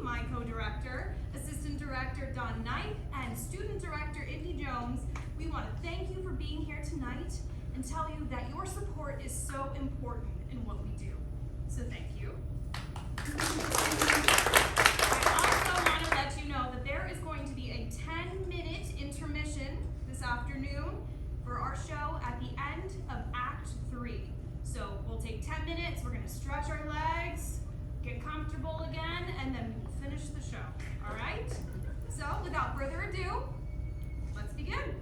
my co-director, Assistant Director Don Knight, and Student Director Indy Jones, we want to thank you for being here tonight and tell you that your support is so important in what we do. So thank you. I also want to let you know that there is going to be a 10-minute intermission this afternoon for our show at the end of Act 3. So we'll take 10 minutes, we're going to stretch our legs, get comfortable again, and then we'll finish the show. All right? So without further ado, let's begin.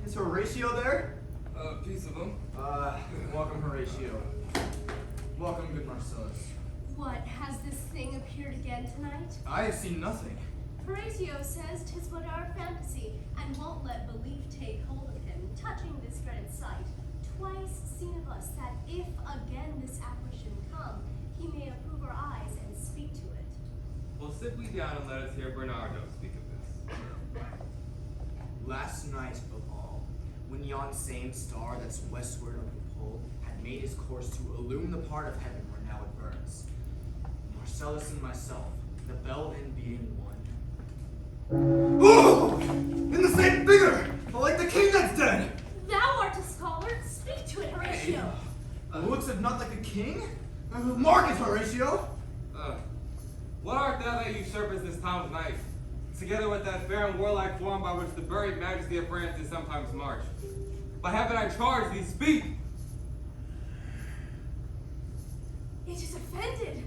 Is Horatio there? A piece of him. Welcome, Horatio. Welcome, good Marcellus. What, has this thing appeared again tonight? I have seen nothing. Horatio says 'tis but our fantasy, and won't let belief take hold of him, touching this dreaded sight. Twice seen of us, that if again this apparition come, he may approve our eyes and speak to it. Well, sit we down and let us hear Bernardo speak of this. Last night of all, when yon same star that's westward of the pole had made his course to illume the part of heaven where now it burns, Marcellus and myself, the bell then being one. Oh! In the same figure! Like the king that's dead! Thou art a scholar, speak to it, Horatio! Looks if not like a king? Mark it, Horatio! What art thou that usurpest this town's knight, together with that fair and warlike form by which the buried majesty of France is sometimes marched? By heaven I charge thee, speak! It is offended.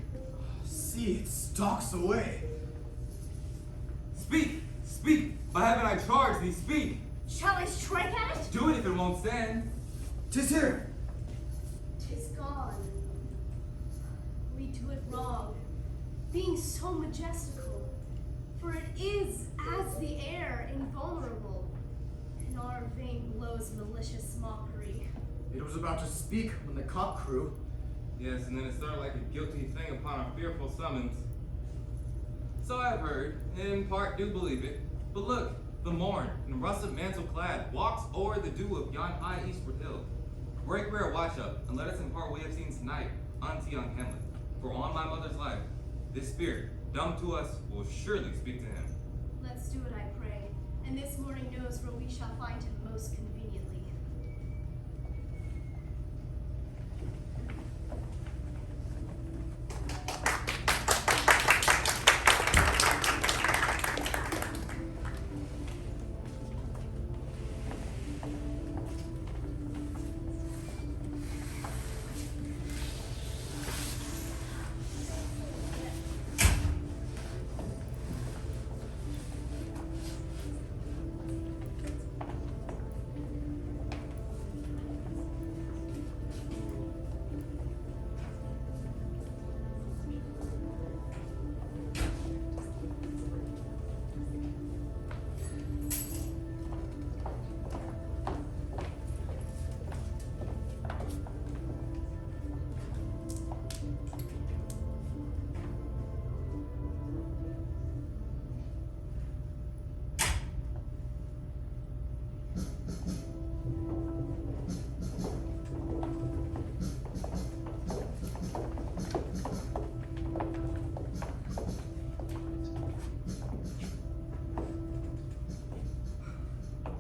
See, it stalks away. Speak! Speak! By heaven I charge thee, speak! Shall I strike at it? Do it if it won't stand. 'Tis here. 'Tis gone. We do it wrong, being so majestical, for it is as the air invulnerable, and our vein blows malicious mockery. It was about to speak when the cock crew. Yes, and then it started like a guilty thing upon a fearful summons. So I've heard, and in part do believe it. But look, the morn, in russet mantle clad, walks o'er the dew of yon high eastward hill. Break rare watch up, and let us impart we have seen tonight unto young Hamlet. For on my mother's life, this spirit, dumb to us, will surely speak to him. Let's do it, I pray, and this morning knows where we shall find him most conveniently.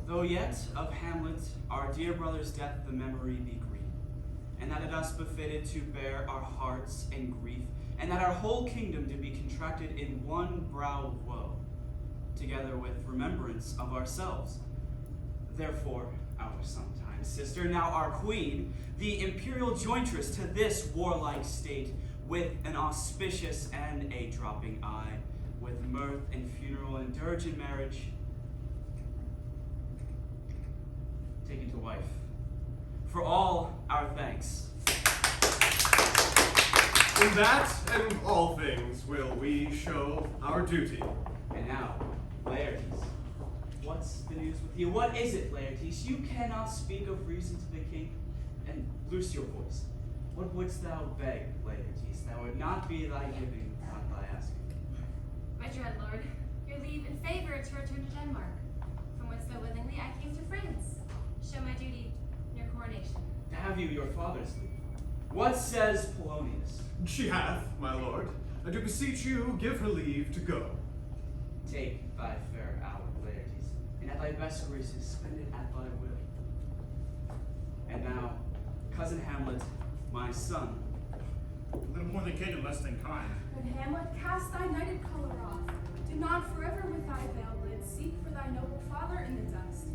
Though yet of Hamlet, our dear brother's death, the memory be green, and that it us befitted to bear our hearts and grief, and that our whole kingdom did be contracted in one brow of woe, together with remembrance of ourselves. Therefore, our sometime sister, now our queen, the imperial jointress to this warlike state, with an auspicious and a dropping eye, with mirth and funeral and dirge and marriage, taken to wife. For all our thanks. In that and all things will we show our duty. And now, Laertes, what's the news with you? What is it, Laertes? You cannot speak of reason to the king. And loose your voice. What wouldst thou beg, Laertes? Thou would not be thy giving, not thy asking. My dread lord, your leave and favor to return to Denmark, from whence so willingly I came to France, show my duty near coronation. To have you your father's leave. What says Polonius? She hath, my lord. I do beseech you, give her leave to go. Take thy fair hour, Laertes, and at thy best graces spend it at thy will. And now, cousin Hamlet, my son. A little more than kin and less than kind. Good Hamlet, cast thy knighted color off. Do not forever with thy veiled lids seek for thy noble father in the dust.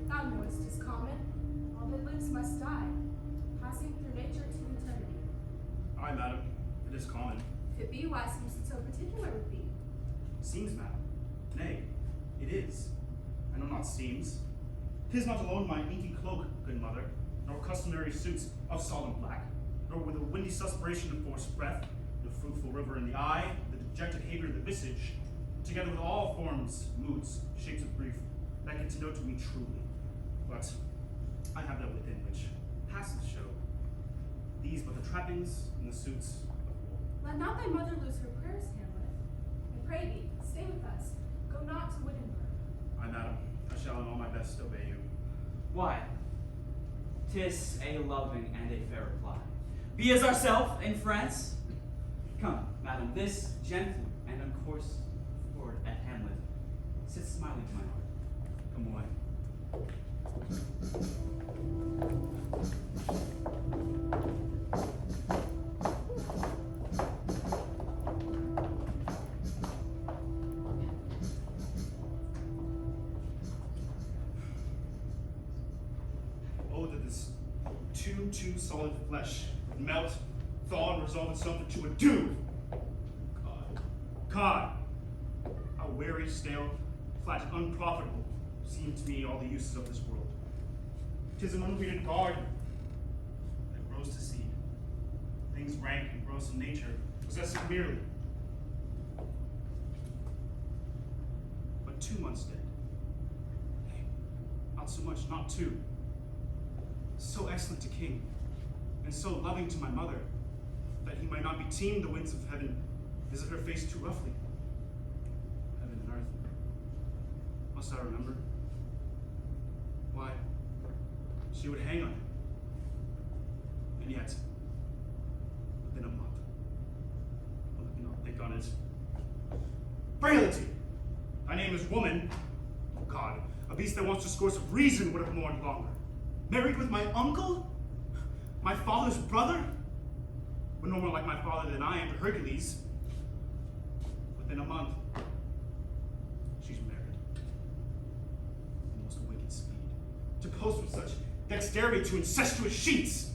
Thou knowest 'tis common, all that lives must die, passing through nature to eternity. Aye, madam, it is common. If it be, why seems it so particular with thee? Seems, madam. Nay, it is. I know not seems. 'Tis not alone my inky cloak, good mother, nor customary suits of solemn black, nor with a windy suspiration of forced breath, the fruitful river in the eye, the dejected havior in the visage, together with all forms, moods, shapes of grief, that get to know to me truly. But I have that within which passes show. These but the trappings and the suits of war. Let not thy mother lose her prayers, Hamlet. I pray thee, stay with us. Go not to Wittenberg. Aye, madam, I shall in all my best obey you. Why? 'Tis a loving and a fair reply. Be as ourself in France. Come, madam, this gentle and uncourse forward at Hamlet sits smiling to my heart. Come away. Oh, that this too solid flesh would melt, thaw, and resolve itself into a dew. God, how weary, stale, flat, and unprofitable seem to me all the uses of this world. 'Tis an unweeded garden that grows to seed. Things rank and gross in nature possess it merely. But 2 months dead. Nay, not so much, not 2. So excellent to king, and so loving to my mother, that he might not be teemed the winds of heaven, visit her face too roughly. Heaven and earth. Must I remember? Why, she would hang on him. And yet, within a month, let me not think on it. Frailty! Thy name is woman. Oh God, a beast that wants discourse of reason would have mourned longer. Married with my uncle? My father's brother? But no more like my father than I am to Hercules. Within a month, she's married. The most wicked speed. To post with such dexterity to incestuous sheets.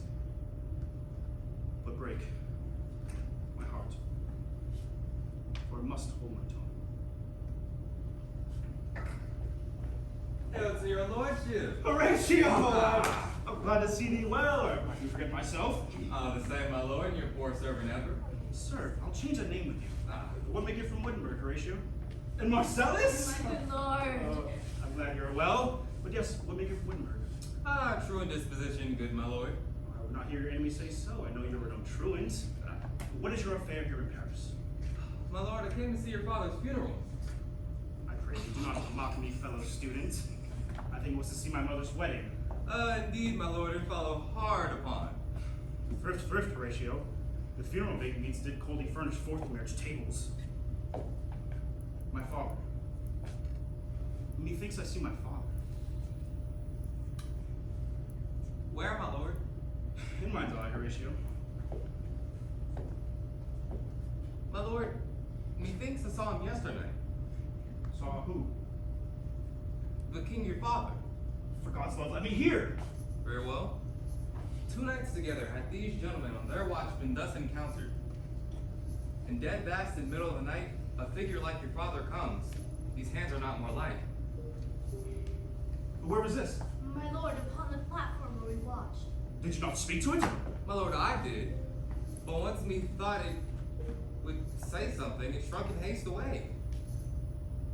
But break my heart. For I must hold my tongue. Hail to your lordship. Horatio! I'm glad to see thee well, or I can forget myself. The same, my lord, and your poor servant ever. Sir, I'll change that name with you. What make it from Wittenberg, Horatio? And Marcellus? My good lord. Oh, I'm glad you're well. But yes, what make it from Wittenberg? True in disposition, good my lord. I would not hear your enemy say so. I know you were no truant. What is your affair here in Paris? My lord, I came to see your father's funeral. I pray you do not mock me, fellow student. I think it was to see my mother's wedding. Indeed, my lord, and follow hard upon. Thrift, Horatio. The funeral big meats did coldly furnish forth the marriage tables. My father. Methinks I see my father. Where, my lord? In my eye, Horatio. My lord, methinks I saw him yesterday. Saw who? The king, your father. For God's love, let me hear. Very well. 2 nights together had these gentlemen on their watch been thus encountered. In dead vast in middle of the night, a figure like your father comes. These hands are not more light. Where was this? My lord, upon we watched. Did you not speak to it? My lord, I did. But once me thought it would say something, it shrunk in haste away.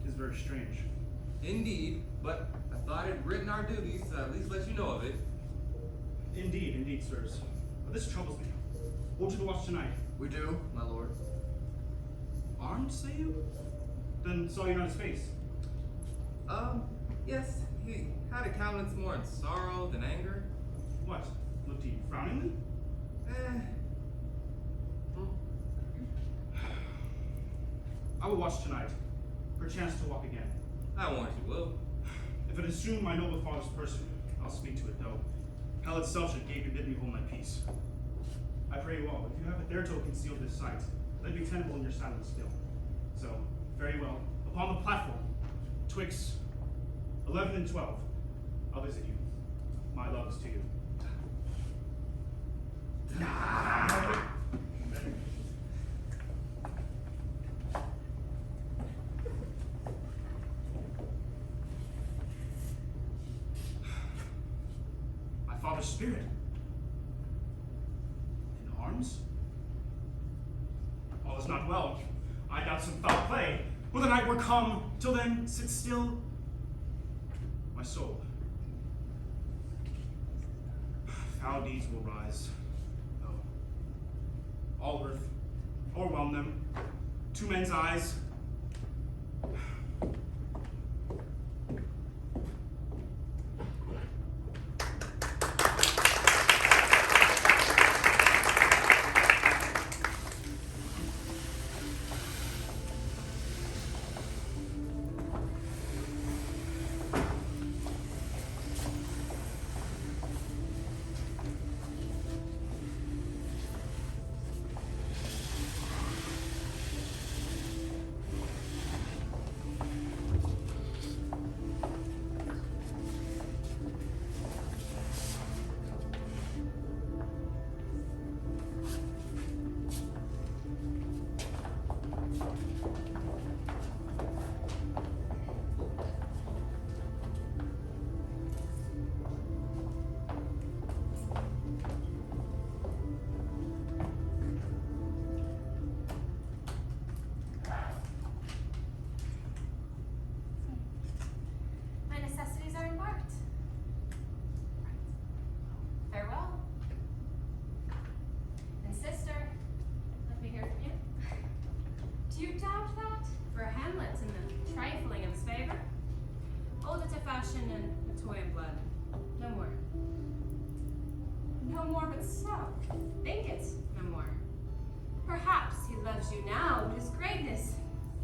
It is very strange. Indeed, but I thought it'd written our duties to at least let you know of it. Indeed, sirs. But this troubles me. Won't you watch tonight? We do, my lord. Armed, say you? Then saw you not his face. Yes, he had a countenance more in sorrow than anger. What? Looked he frowningly? I will watch tonight. Perchance to walk again. I warrant you will. If it assume my noble father's person, I'll speak to it, though hell itself should gape and bid me hold my peace. I pray you all, if you have hitherto concealed this sight, let it be tenable in your silence still. So, very well. Upon the platform, twixt 11 and 12, I'll visit you. My loves to you. My father's spirit. In arms? All is not well. I doubt some foul play. Will the night were come, till then sit still. My soul. Foul deeds will rise. Oh. All earth, o'erwhelm them. Two men's eyes. My necessities are embarked. Farewell. And sister, let me hear from you. Do you doubt that? For Hamlet and the trifling of his favor? Hold it to fashion and a toy of blood. No more. No more but so. Think it, no more. Perhaps he loves you now, but his greatness,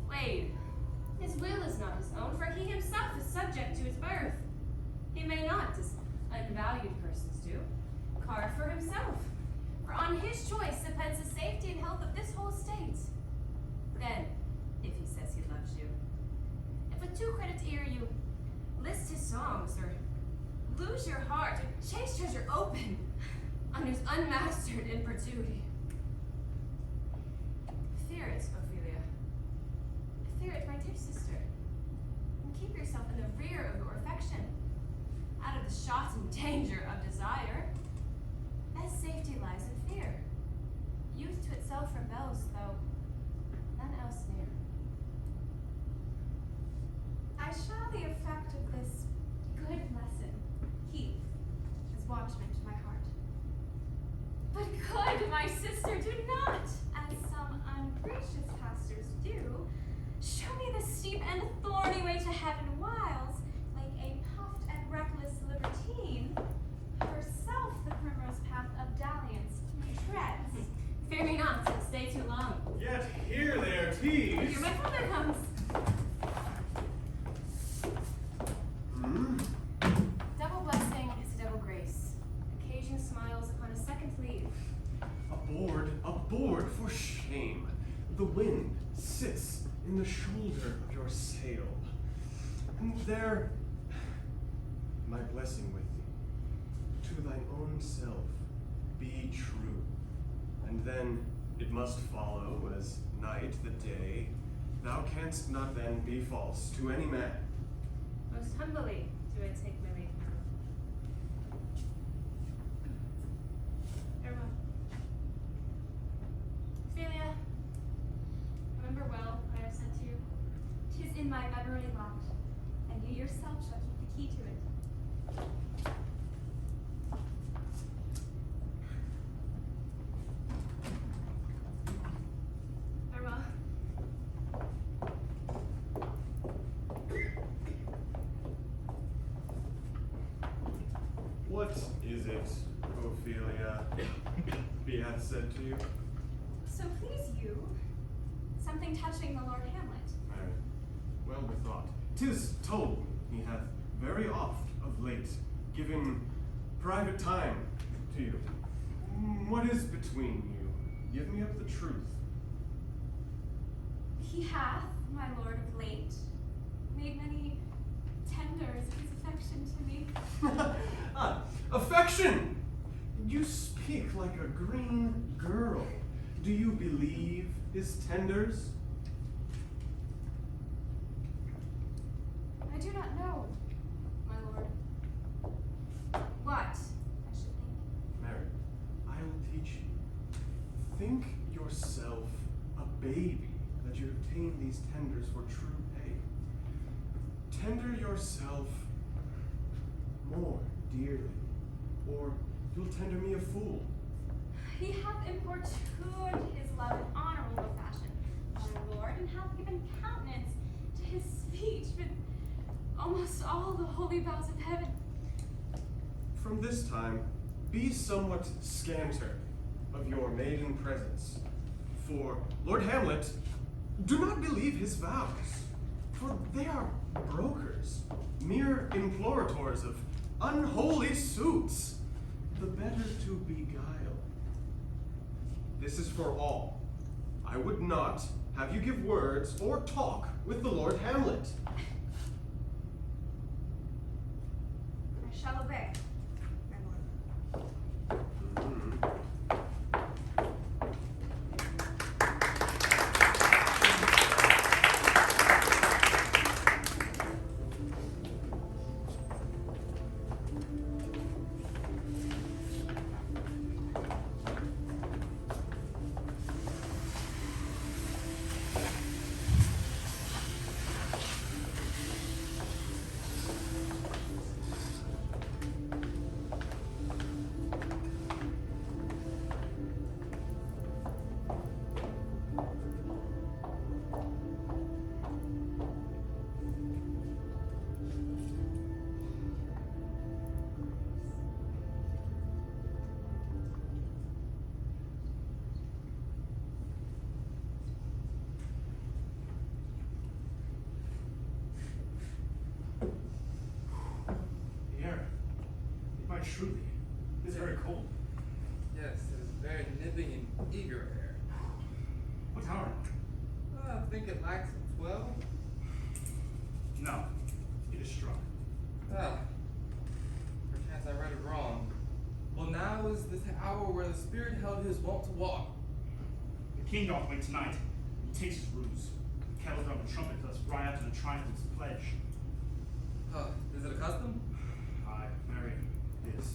Wade. His will is not his own, for he himself is subject to his birth. He may not, as unvalued persons do, carve for himself, for on his choice depends the safety and health of this whole estate. Then, if he says he loves you, if with too credit ear you list his songs, or lose your heart, or chase treasure open on his unmastered importunity. Fear it, Ophelia. Fear it, my dear sister. And keep yourself in the rear of your affection, out of the shot and danger of desire. Best safety lies in fear. Youth to itself rebels, though none else near. I shall the effect of this good lesson keep as watchman to my heart. But good, my sister, do not, As some ungracious pastors do, show me the steep and thorny way to heaven, whiles, like a puffed and reckless libertine, herself the primrose path of dalliance treads. fear me not, and stay too long. Yet here they are teased. Here my father comes. Double blessing is a double grace. Occasion smiles upon a second leave. Aboard, for shame. The wind sits in the shoulder of your sail. And there, my blessing with thee, to thine own self be true. And then it must follow, as night the day, thou canst not then be false to any man. Most humbly do I take my leave key to it. Farewell. What is it, Ophelia, he hath said to you? So please you, something touching the Lord Hamlet. Mary, well bethought. 'Tis told me he hath very oft of late given private time to you. What is between you? Give me up the truth. He hath, my lord of late, made many tenders of his affection to me. Affection! You speak like a green girl. Do you believe his tenders? I do not know, my lord. What, I should think. Mary, I will teach you. Think yourself a baby that you obtain these tenders for true pay. Tender yourself more dearly, or you'll tender me a fool. He hath importuned his love in honorable fashion, my lord, and hath given countenance to his speech with almost all the holy vows of heaven. From this time, be somewhat scanter of your maiden presence. For Lord Hamlet, do not believe his vows, for they are brokers, mere implorators of unholy suits, the better to beguile. This is for all. I would not have you give words or talk with the Lord Hamlet. I shall obey, my lord. The air, it might truly, is very cold. Yes, it is very nipping and eager air. What hour? I think it lacks 12. No, it is struck. Ah, perchance I read it wrong. Well, now is the hour where the spirit held his wont to walk. The king doth wait tonight. He takes his ruse. The kettle drum and trumpet does cry out to the triumph of his pledge. Is it a custom? Aye, marry, it is.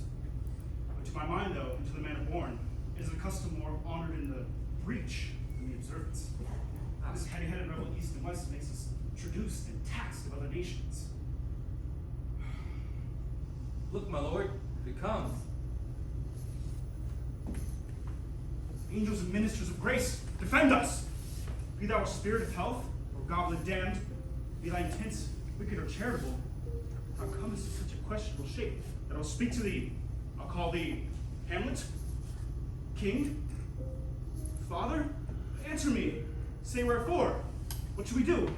But to my mind, though, and to the man born, it is a custom more honored in the breach than the observance. This heavy-headed rebel east and west makes us traduced and taxed of other nations. Look, my lord, it comes. Angels and ministers of grace, defend us! Be thou a spirit of health, or goblin damned, be thy intents wicked or charitable, thou comest to such a questionable shape that I'll speak to thee. I'll call thee Hamlet, King, Father. Answer me. Say wherefore. What should we do?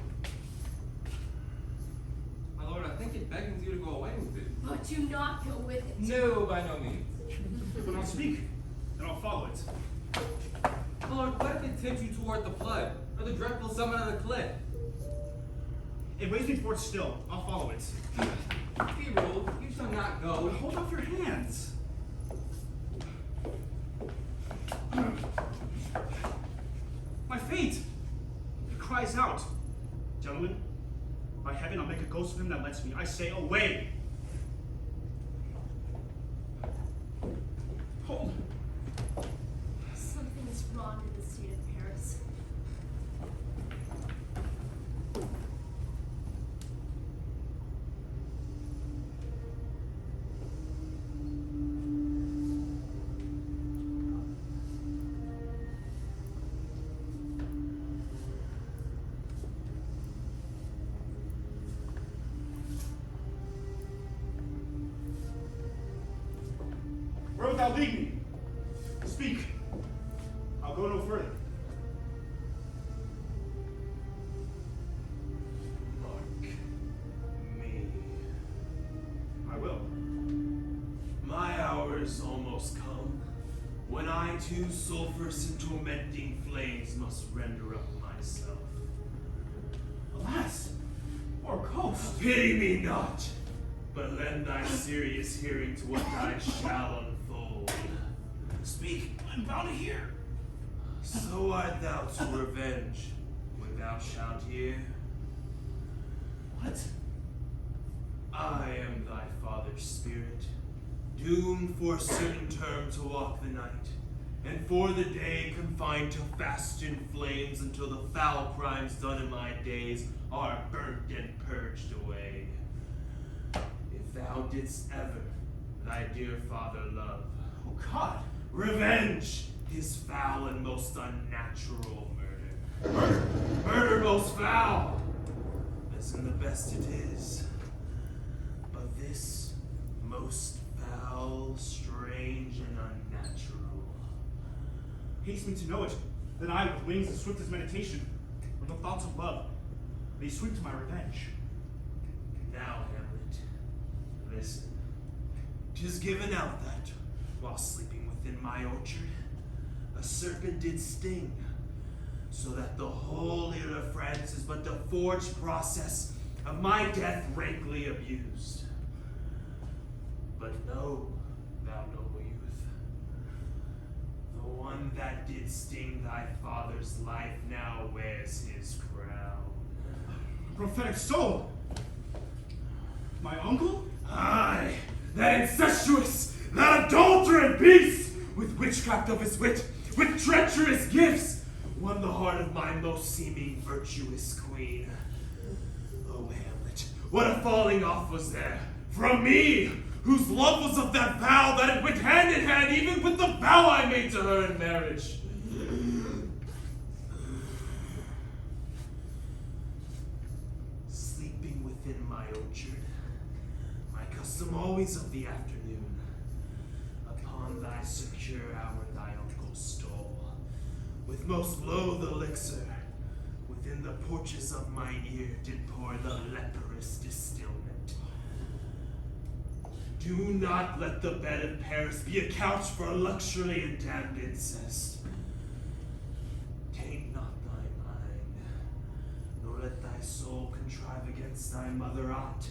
My lord, I think it beckons you to go away with it. But do not go with it. No, by no means. Then I'll speak, and I'll follow it. My lord, what if it tips you toward the flood, or the dreadful summit of the cliff? It waves me forth still. I'll follow it. Be ruled, you shall not But go. hold up your hands. My fate! It cries out. Gentlemen, by heaven, I'll make a ghost of him that lets me. I say, away! Hold. Something is wrong in the state of Paris. Where wilt thou lead me? Speak. I'll go no further. Mark me. I will. My hour is almost come, when I too sulphurous and tormenting flames must render up myself. Alas, poor ghost. Pity me not, but lend thy serious hearing to what I shall unfold. Speak. I'm bound to hear. So art thou to revenge when thou shalt hear? What? I am thy father's spirit, doomed for a certain term to walk the night, and for the day confined to fast in flames until the foul crimes done in my days are burnt and purged away. If thou didst ever thy dear father love, Oh God. revenge his foul and most unnatural murder. Murder most foul, as in the best it is. But this most foul, strange, and unnatural. Hates me to know it, that I, with wings as swift as meditation, with the thoughts of love, may sweep to my revenge. Now, Hamlet, listen. 'Tis given out that, while sleeping within my orchard, a serpent did sting, so that the whole Ile of France is but the forged process of my death rankly abused. But know, thou noble youth, the one that did sting thy father's life now wears his crown. Prophetic soul! My uncle? Aye, that incestuous, that adulterate beast, with witchcraft of his wit, with treacherous gifts, won the heart of my most seeming virtuous queen. Oh, Hamlet, what a falling off was there from me, whose love was of that vow that it went hand in hand even with the vow I made to her in marriage. Sleeping within my orchard, my custom always of the afternoon, upon thy secure hour thy uncle stole, with most loath elixir, within the porches of my ear did pour the leprous distillment. Do not let the bed of Paris be a couch for luxury and damned incest. Taint not thy mind, nor let thy soul contrive against thy mother aught.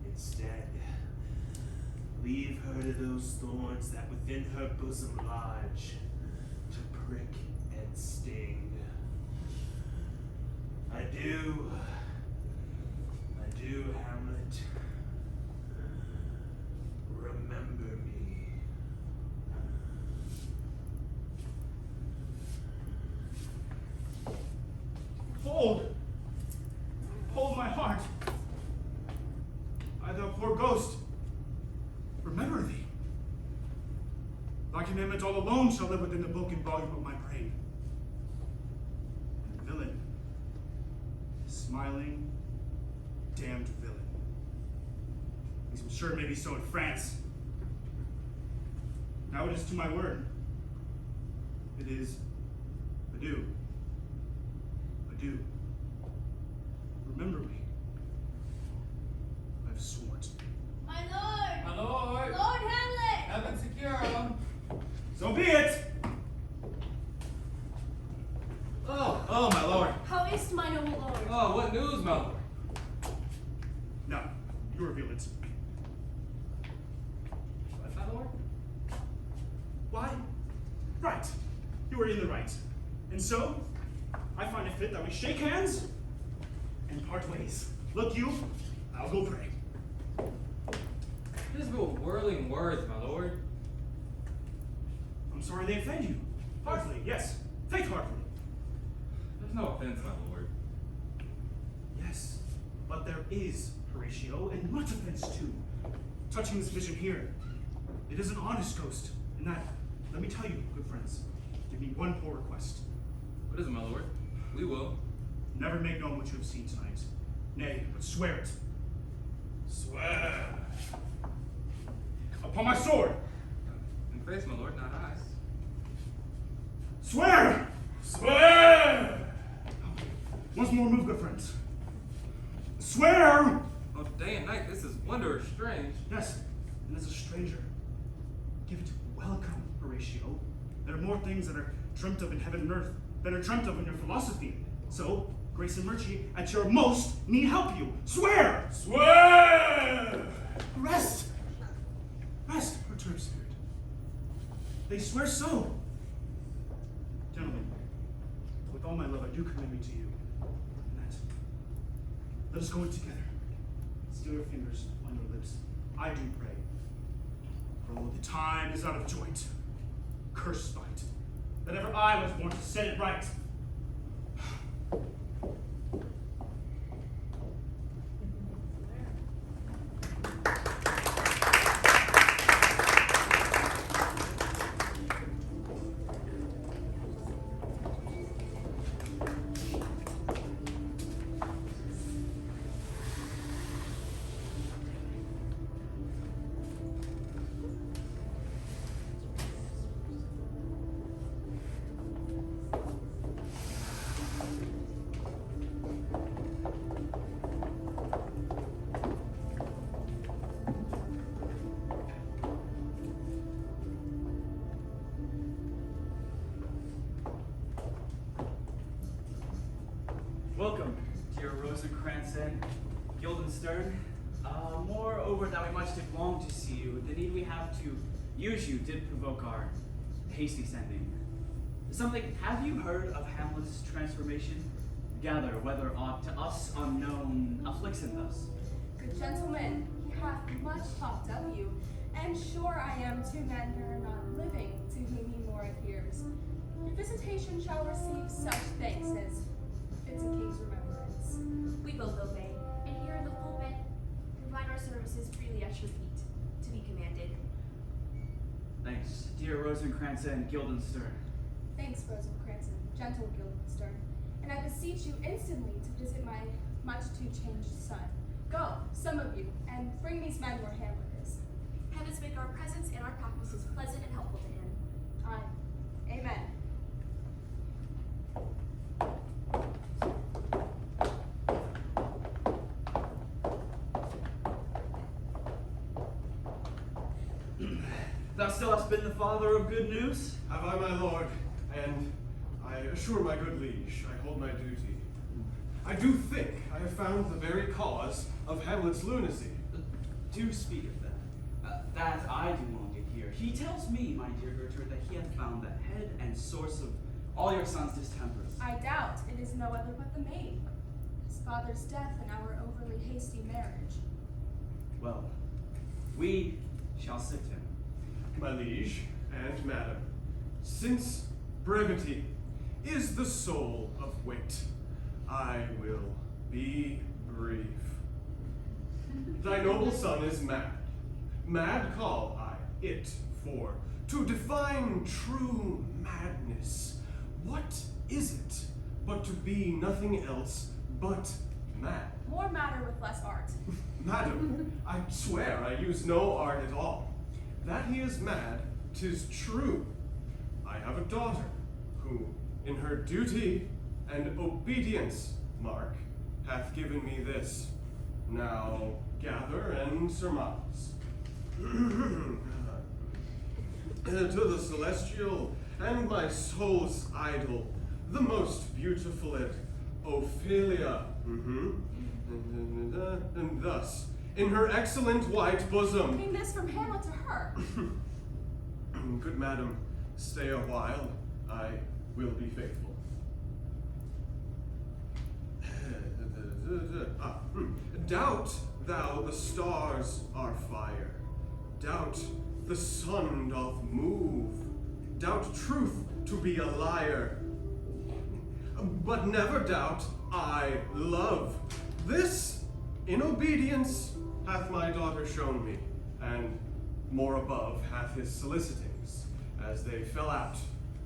Instead, leave her to those thorns that within her bosom lodge, to prick and sting. Adieu, Hamlet. Remember me. Hold my heart. I, thou poor ghost, remember thee. Thy commandment all alone shall live within the book and volume of my brain. And the villain, smiling, damned villain. As I'm sure it may be so in France. Now it is to my word. It is adieu. Adieu. Remember me. I've sworn. My lord! My lord! Lord Hamlet! Heaven secure him! So be it! Oh, my lord! How is my noble lord? Oh, what news, my lord? Now, you reveal it. What, my lord? Why? Right. You are in the right. And so, I find it fit that we shake hands and part ways. Look you, I'll go pray. These were whirling words, my lord. I'm sorry they offend you. Heartily, yes. Think heartily. There's no offense, my lord. Yes, but there is, Horatio, and much offense too. Touching this vision here, it is an honest ghost, and that, let me tell you, good friends, give me one poor request. What is it, my lord? We will. Never make known what you have seen tonight. Nay, but swear it. Swear. Upon my sword. face, my lord, not eyes. Swear! Swear! Once more move, good friends. Swear! Oh, day and night, this is wondrous strange. Yes, and as a stranger, give it welcome, Horatio. There are more things that are dreamt of in heaven and earth than are dreamt of in your philosophy. So, Grace and Murchie, at your most, need help you. Swear! Swear! Rest! Rest, perturbed spirit. They swear so. Gentlemen, with all my love, I do commend me to you. And that, let us go in together. Still your fingers on your lips. I do pray. For the time is out of joint. Cursed by it. That ever I was born to set it right. Welcome, dear Rosencrantz and Guildenstern. Moreover, that we much did long to see you, the need we have to use you did provoke our hasty sending. Something, have you heard of Hamlet's transformation? Gather whether aught to us unknown afflicts him thus. Good gentlemen, he hath much talked of you, and sure I am two men that are not living to whom he more adheres. Your visitation shall receive such thanks as fits a king's remembrance. We both obey, and here in the pulpit, provide our services freely at your feet, to be commanded. Thanks, dear Rosencrantz and Guildenstern. Thanks, Rosencrantz and gentle Guildenstern, and I beseech you instantly to visit my much-to-changed son. Go, some of you, and bring these men where Hamlet is. Heavens make our presence and our practices pleasant and helpful to him. Aye. Amen. Thou still hast been the father of good news? Have I, my lord? And I assure my good liege, I hold my duty. I do think I have found the very cause of Hamlet's lunacy. Do speak of that. That I do long to hear. He tells me, my dear Gertrude, that he hath found the head and source of all your son's distempers. I doubt it is no other but the maid. His father's death and our overly hasty marriage. Well, we shall sift him. My liege and madam, since brevity is the soul of wit, I will be brief. Thy noble son is mad. Mad call I it for. To define true madness, what is it but to be nothing else but mad? More matter with less art. Madam, I swear I use no art at all. That he is mad, 'tis true. I have a daughter, who, in her duty and obedience, mark, hath given me this. Now gather and surmise. To the celestial and my soul's idol, the most beautiful at Ophelia. And thus, in her excellent white bosom. Came this from Hamlet to her. Good madam, stay a while. I will be faithful. Doubt thou the stars are fire. Doubt the sun doth move. Doubt truth to be a liar. But never doubt I love. This, in obedience, hath my daughter shown me, and more above hath his solicitings, as they fell out,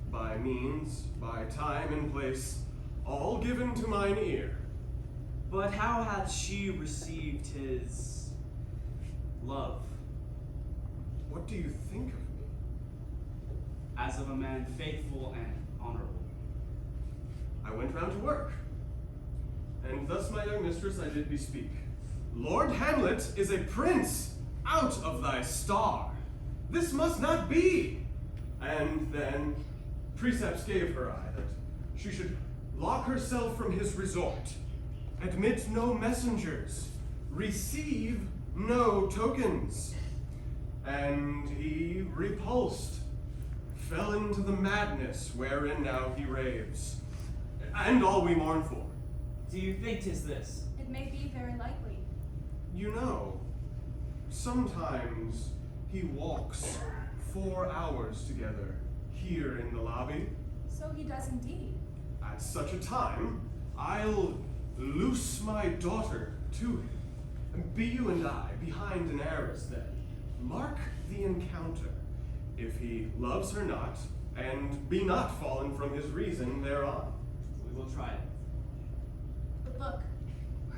by means, by time and place, all given to mine ear. But how hath she received his love? What do you think of me? as of a man faithful and honorable. I went round to work, and thus my young mistress I did bespeak. Lord Hamlet is a prince out of thy star. This must not be. And then precepts gave her I that she should lock herself from his resort, admit no messengers, receive no tokens. And he repulsed, fell into the madness wherein now he raves, and all we mourn for. Do you think 'tis this? It may be very likely. You know, sometimes he walks 4 hours together here in the lobby. So he does indeed. At such a time, I'll loose my daughter to him. And be you and I behind an arras then. Mark the encounter. If he loves her not, and be not fallen from his reason thereon. We will try it. But look,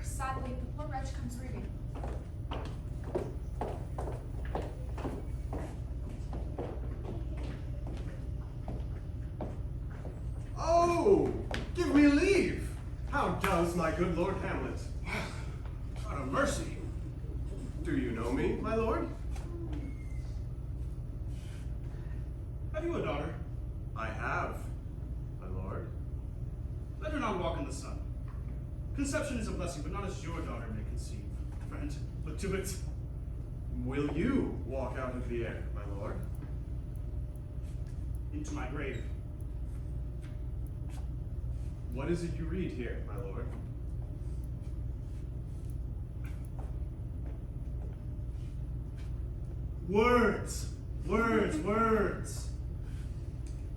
sadly, the poor wretch comes reading. Oh, give me leave. How does my good Lord Hamlet? God of mercy. Do you know me, my lord? Have you a daughter? I have, my lord. Let her not walk in the sun. Conception is a blessing, but not as your daughter may conceive. Friend, look to it. Will you walk out of the air, my lord? Into my grave. What is it you read here, my lord? Words! Words! Words!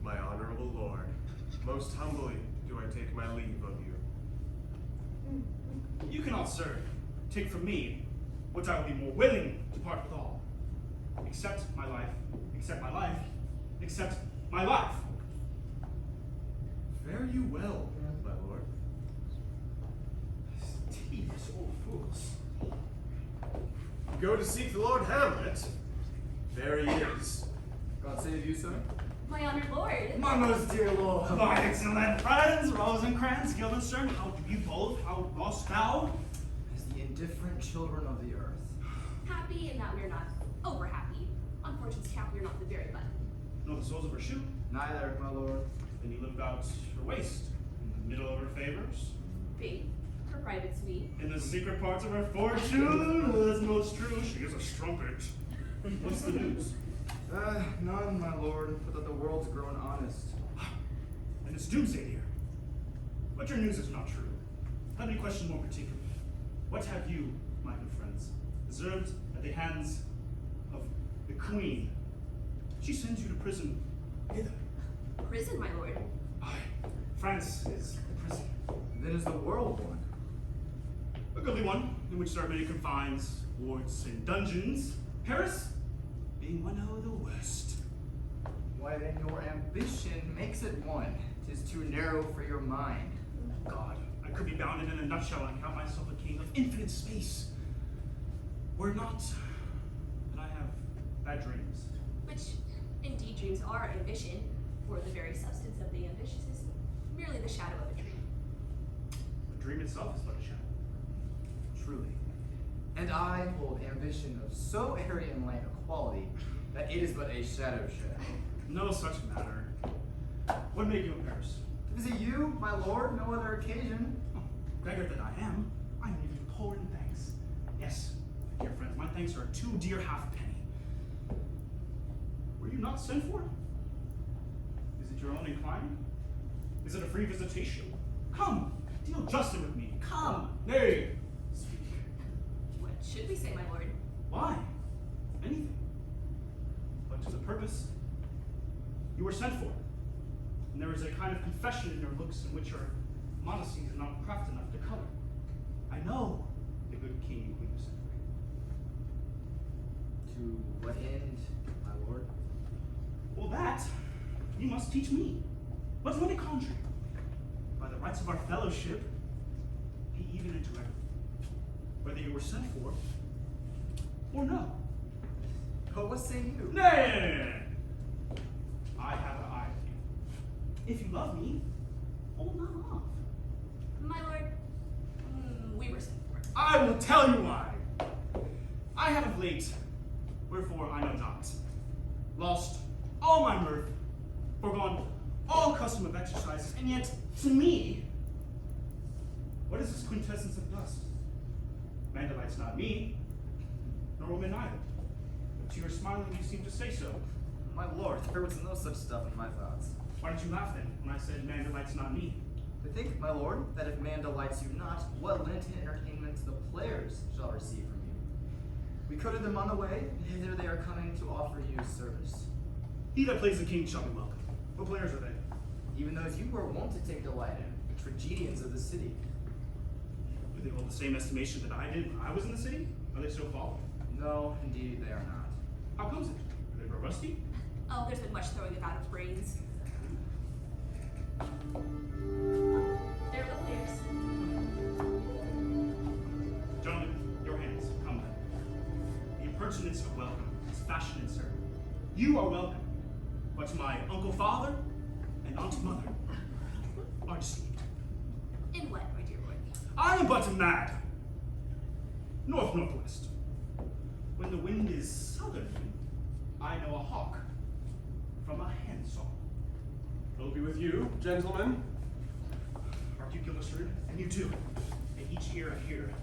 My honorable lord, most humbly do I take my leave of you. You cannot, sir, take from me what I would be more willing to part with all. Accept my life, accept my life, accept my life. Fare you well, my lord. Tedious old fools. Go to seek the Lord Hamlet. There he is. God save you, sir. My honored lord. My most dear lord. My excellent friends, Rosencrantz, Guildenstern, how do you both? How dost thou? As the indifferent children of the earth. Happy in that we're not over happy. On Fortune's cap, we're not the very button. Nor the soles of her shoe. Neither, my lord. Then you live about her waist, in the middle of her favors, Faith, her private suite. in the secret parts of her fortune. That's most true. She is a strumpet. What's the news? None, my lord, but that the world's grown honest. And it's doomsday here. But your news is not true. Let me question more particularly. What have you, my good friends, deserved at the hands of the queen? She sends you to prison hither. Prison, my lord. Aye, France is a prison. Then is the world one. A goodly one, in which there are many confines, wards, and dungeons. Paris being one of the worst. Why then your ambition makes it one. 'Tis too narrow for your mind. God, I could be bounded in a nutshell and count myself a king of infinite space. Were it not that I have bad dreams. Which, indeed, dreams are ambition, for the very substance of the ambitious is merely the shadow of a dream. The dream itself is but a shadow. Truly. And I hold ambition of so airy and light a quality that it is but a shadow shed. No such matter. What made you in Paris? To visit you, my lord, no other occasion. Oh, beggar that I am even poor in thanks. Yes, dear friends, my thanks are a 2 dear halfpenny. Were you not sent for? Is it your own inclining? Is it a free visitation? Come, deal justly with me. Come, nay, speak. What should we say, my lord? Why? Anything. But to the purpose. You were sent for. And there is a kind of confession in your looks in which your modesty is not craft enough to color. I know the good king and queen of sent for you. To what end, my lord? Well, that you must teach me. But let me conjure you. By the rights of our fellowship, be even and direct. Whether you were sent for or no. But what say you? Nay! I have If you love me, hold not off. My lord, we were sent for. I will tell you why. I have of late, wherefore I know not, lost all my mirth, forgone all custom of exercises, and yet, to me, what is this quintessence of dust? Man delights not me, nor woman neither. But to your smiling, you seem to say so. My lord, there was no such stuff in my thoughts. Why did you laugh then, when I said man delights not me? I think, my lord, that if man delights you not, what Lenten entertainment the players shall receive from you. We coted them on the way, and hither they are coming to offer you service. He that plays the king shall be welcome. What players are they? Even those you were wont to take delight in, the tragedians of the city. Do they hold the same estimation that I did when I was in the city? Are they so fallen? No, indeed they are not. How comes it? Are they grow rusty? Oh, there's been much throwing about of brains. They're the players. Gentlemen, your hands, come then. The impertinence of welcome is fashion in certain. You are welcome, but my uncle father and aunt mother are deceived. In what, my dear boy? I am but a mad. North-northwest. When the wind is southerly, I know a hawk from a handsaw. Will be with you, gentlemen. Aren't you Gildersleeve? And you too. And each ear I hear.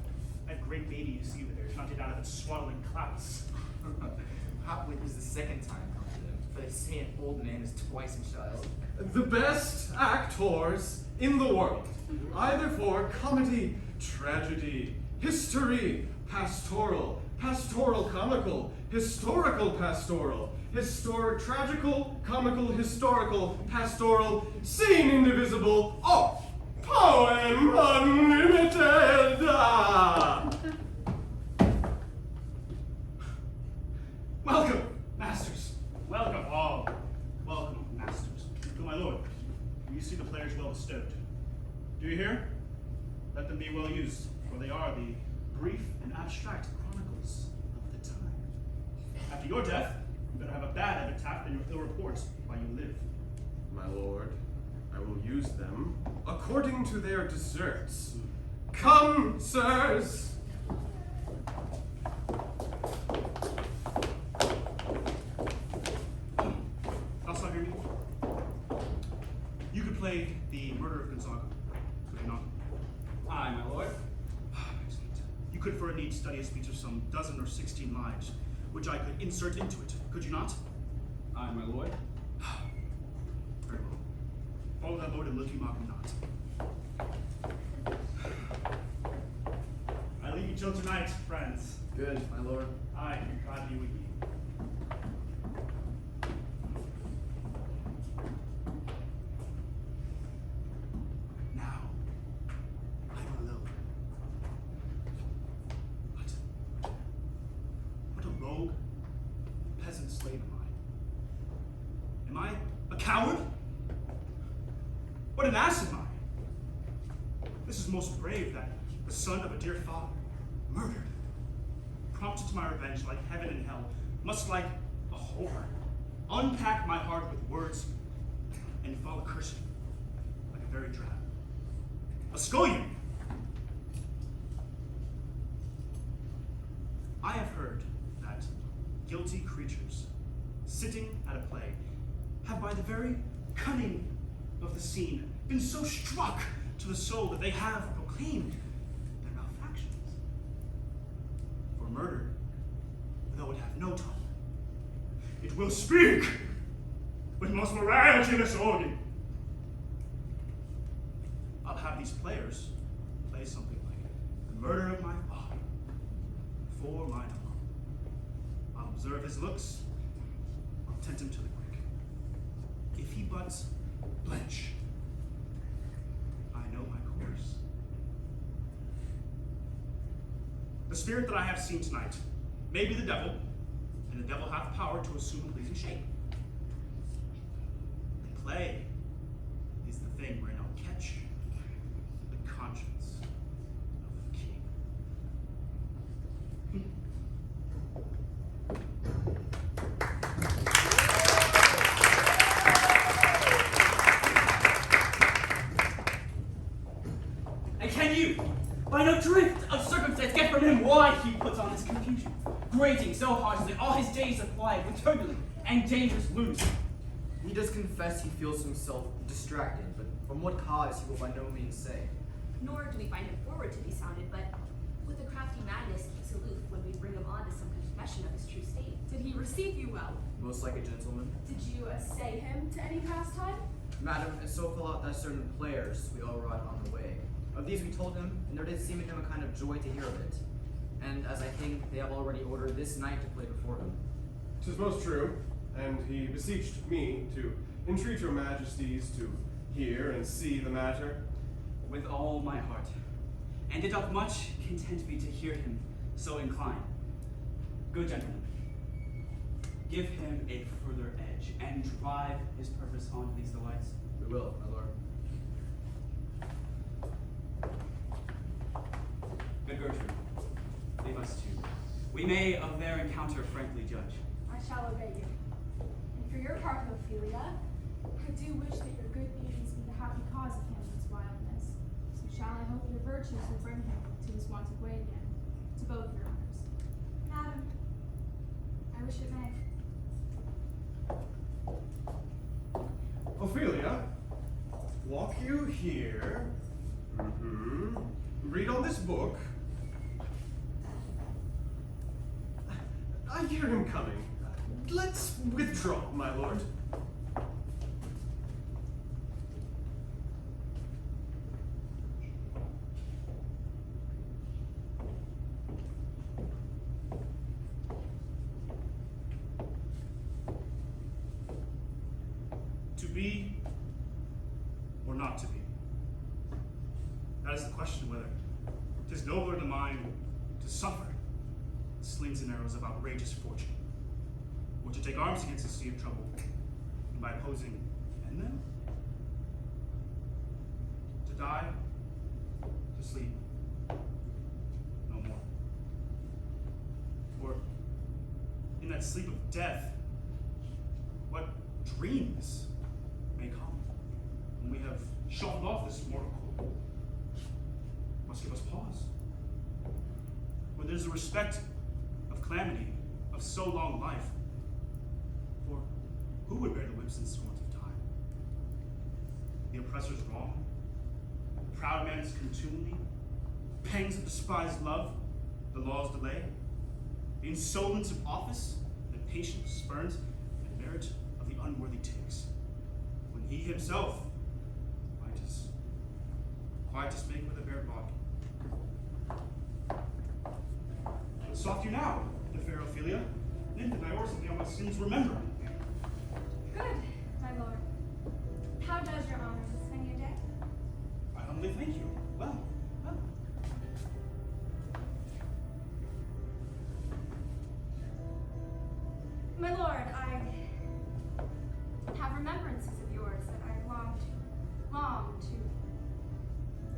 That great baby you see over there is not out of its swaddling clouds. Hopwood was the second time confident, for they say an old man is twice a child. The best actors in the world, either for comedy, tragedy, history, pastoral, pastoral comical, historical pastoral, tragical, comical, historical, pastoral, scene indivisible, oh, poem unlimited. Welcome, masters. Welcome all. Welcome, masters. To my lord, you see the players well bestowed. Do you hear? Let them be well used, for they are the brief and abstract chronicles of the time. After your death, you better have a bad epitaph and your ill reports while you live. My lord, I will use them according to their deserts. Come, sirs. Also, hear me? You could play the murder of Gonzaga, could you not? Aye, my lord. Excellent. You could for a need study a speech of some 12 or 16 lines, which I could insert into it, could you not? Aye, my lord. Very well. Follow that lord and look you mock him not. I leave you till tonight, friends. Good, my lord. Aye, God be with you. Now, I'm alone. What a rogue peasant slave am I? Am I a coward? What an ass am I? This is most brave that the son of a dear father, murdered, prompted to my revenge like heaven and hell, must like a whore unpack my heart with words and fall a cursing like a very drab. A scullion! I have heard that guilty creatures sitting at a play have by the very cunning of the scene been so struck to the soul that they have proclaimed their malfactions. For murder, though it have no tongue, it will speak with most morality in its organ. I'll have these players play something like the murder of my father for mine alone. I'll observe his looks, I'll tempt him to the quick. If he but blench, I know my course. The spirit that I have seen tonight may be the devil, and the devil hath power to assume a pleasing shape. The play is the thing wherein I'll catch the conscience of the king. why he puts on this confusion, grating so harshly all his days of quiet with turbulent and dangerous lunacy. He does confess he feels himself distracted, but from what cause he will by no means say. Nor do we find him forward to be sounded, but with a crafty madness keeps aloof when we bring him on to some confession of his true state. Did he receive you well? Most like a gentleman. Did you essay him to any pastime? Madam, it so fell out that certain players we all wrought on the way. Of these we told him, and there did seem in him a kind of joy to hear of it. And as I think they have already ordered this night to play before him. 'Tis most true, and he beseeched me to entreat your majesties to hear and see the matter. With all my heart, and it doth much content me to hear him so incline. Good gentlemen, give him a further edge, and drive his purpose on to these delights. We will, my lord. Good Gertrude, leave us two. We may of their encounter frankly judge. I shall obey you. And for your part, Ophelia, I do wish that your good beauties be the happy cause of Hamlet's wildness. So shall I hope your virtues will bring him to his wonted way again, to both your honors. Madam, I wish it may. Ophelia, walk you here. Read on this book. I hear him coming. Let's withdraw, my lord. To be or not to be? That is the question whether 'tis nobler to mind to suffer the slings and arrows of outrageous fortune, or to take arms against a sea of trouble, and by opposing end them, to die, to sleep, no more. For in that sleep of death, what dreams may come when we have shuffled off this mortal coil must give us pause. Where there's a respect of calamity of so long life, for who would bear the whips and scorns of time? The oppressor's wrong, the proud man's contumely, pangs of despised love, the law's delay, the insolence of office, that patience spurns, and merit of the unworthy takes, when he himself quiet to speak with a bare body. But soft you now, the fair Ophelia, nymph and I something on my sins remember. Good, my lord. How does your honor this many a day? I humbly thank you. Well, well. My lord, I have remembrances of yours that I long to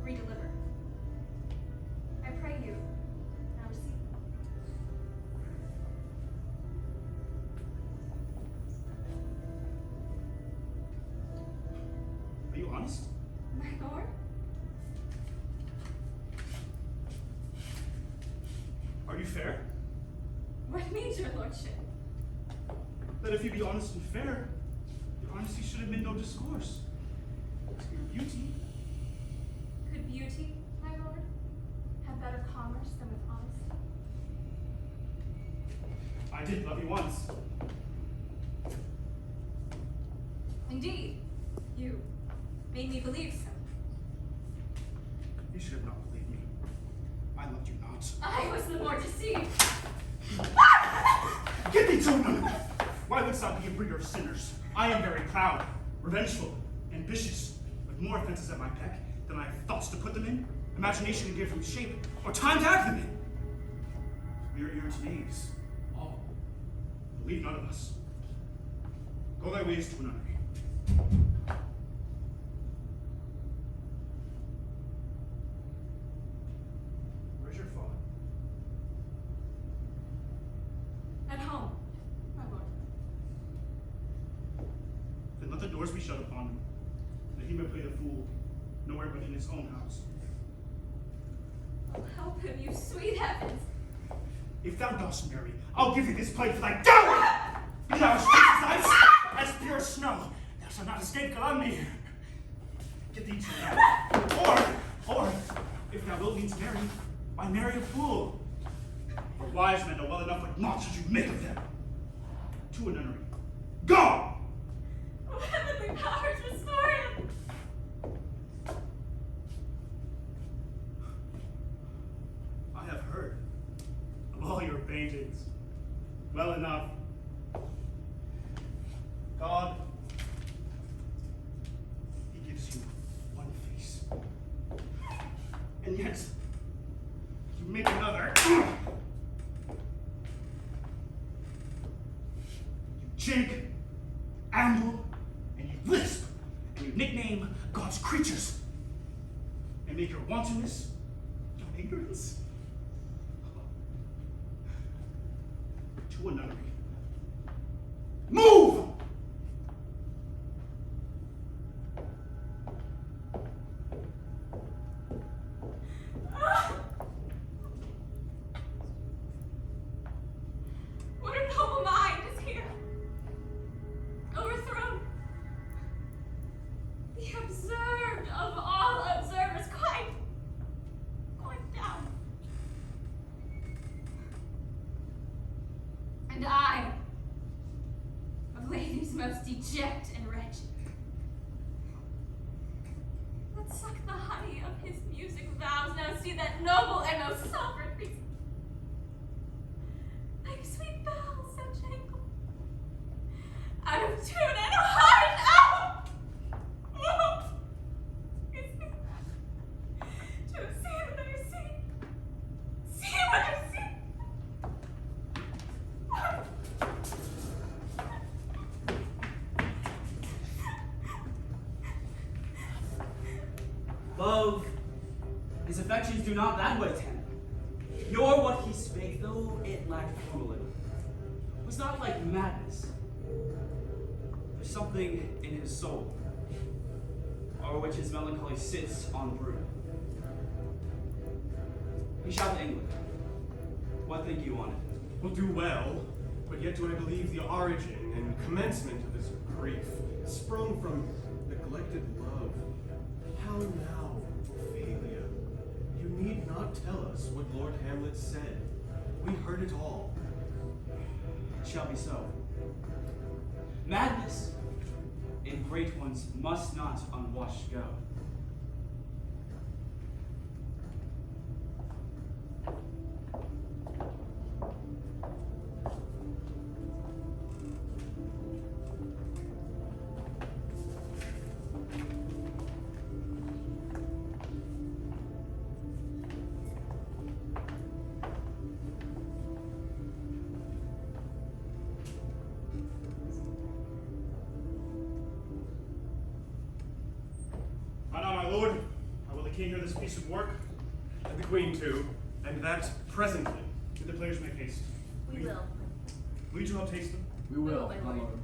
redeliver. I pray you, now receive them. Are you honest? My lord? Are you fair? What means your lordship? That if you be honest and fair, your honesty should admit no discourse. Your beauty. Could beauty, my lord, have better commerce than with honesty? I did love you once. Indeed, you made me believe so. You should have not believed me. I loved you not. I was the more deceived. Get thee to none! Why wouldst thou be a breeder of sinners? I am very proud, revengeful, ambitious, with more offenses at my beck than I have thoughts to put them in, imagination to give them shape, or time to act them in. We are here to knaves, all. Believe none of us. Go thy ways to a nunnery. Where's your father? At home, my lord. Then let the doors be shut upon him, that he may play the fool nowhere but in his own house. Oh, help him, you sweet heavens! If thou dost marry, I'll give thee this plate for thy dowry! Be thou as fixed as ice, as pure as snow, thou shalt not escape calumny. Get thee to now. Or, if thou wilt needs marry, why marry a fool? For wise men know well enough what monsters you make of them. To a nunnery. Go! Oh, heavenly powers, restore him! I have heard of all your paintings. Well enough. God, he gives you one face. And yet, you make another. You jig, amble, and you lisp, and you nickname God's creatures, and make your wantonness your ignorance. To a nunnery. Move! What a noble mind is here! Overthrown! The observed of all observers, quite down. And I, of ladies most deject and wretched, that suck the honey of his music vows, now see that noble and most sovereign reason. Like sweet bells that jangle, out of tune and heart out. Oh, it's me. To have seen what I see. See what I see. Love, his affections do not that way tend, nor what he spake, though it lacked fooling, was not like madness. There's something in his soul, o'er which his melancholy sits on brood. He shall to England. What think you on it? Will do well, but yet do I believe the origin and commencement of his grief sprung from neglected love. How now, Ophelia? You need not tell us what Lord Hamlet said. We heard it all. It shall be so. Madness in great ones must not unwashed go. King hear this piece of work? And the Queen too, and that presently. Did the players make haste? We will. Will you two help taste them? We will, my my lord. lord.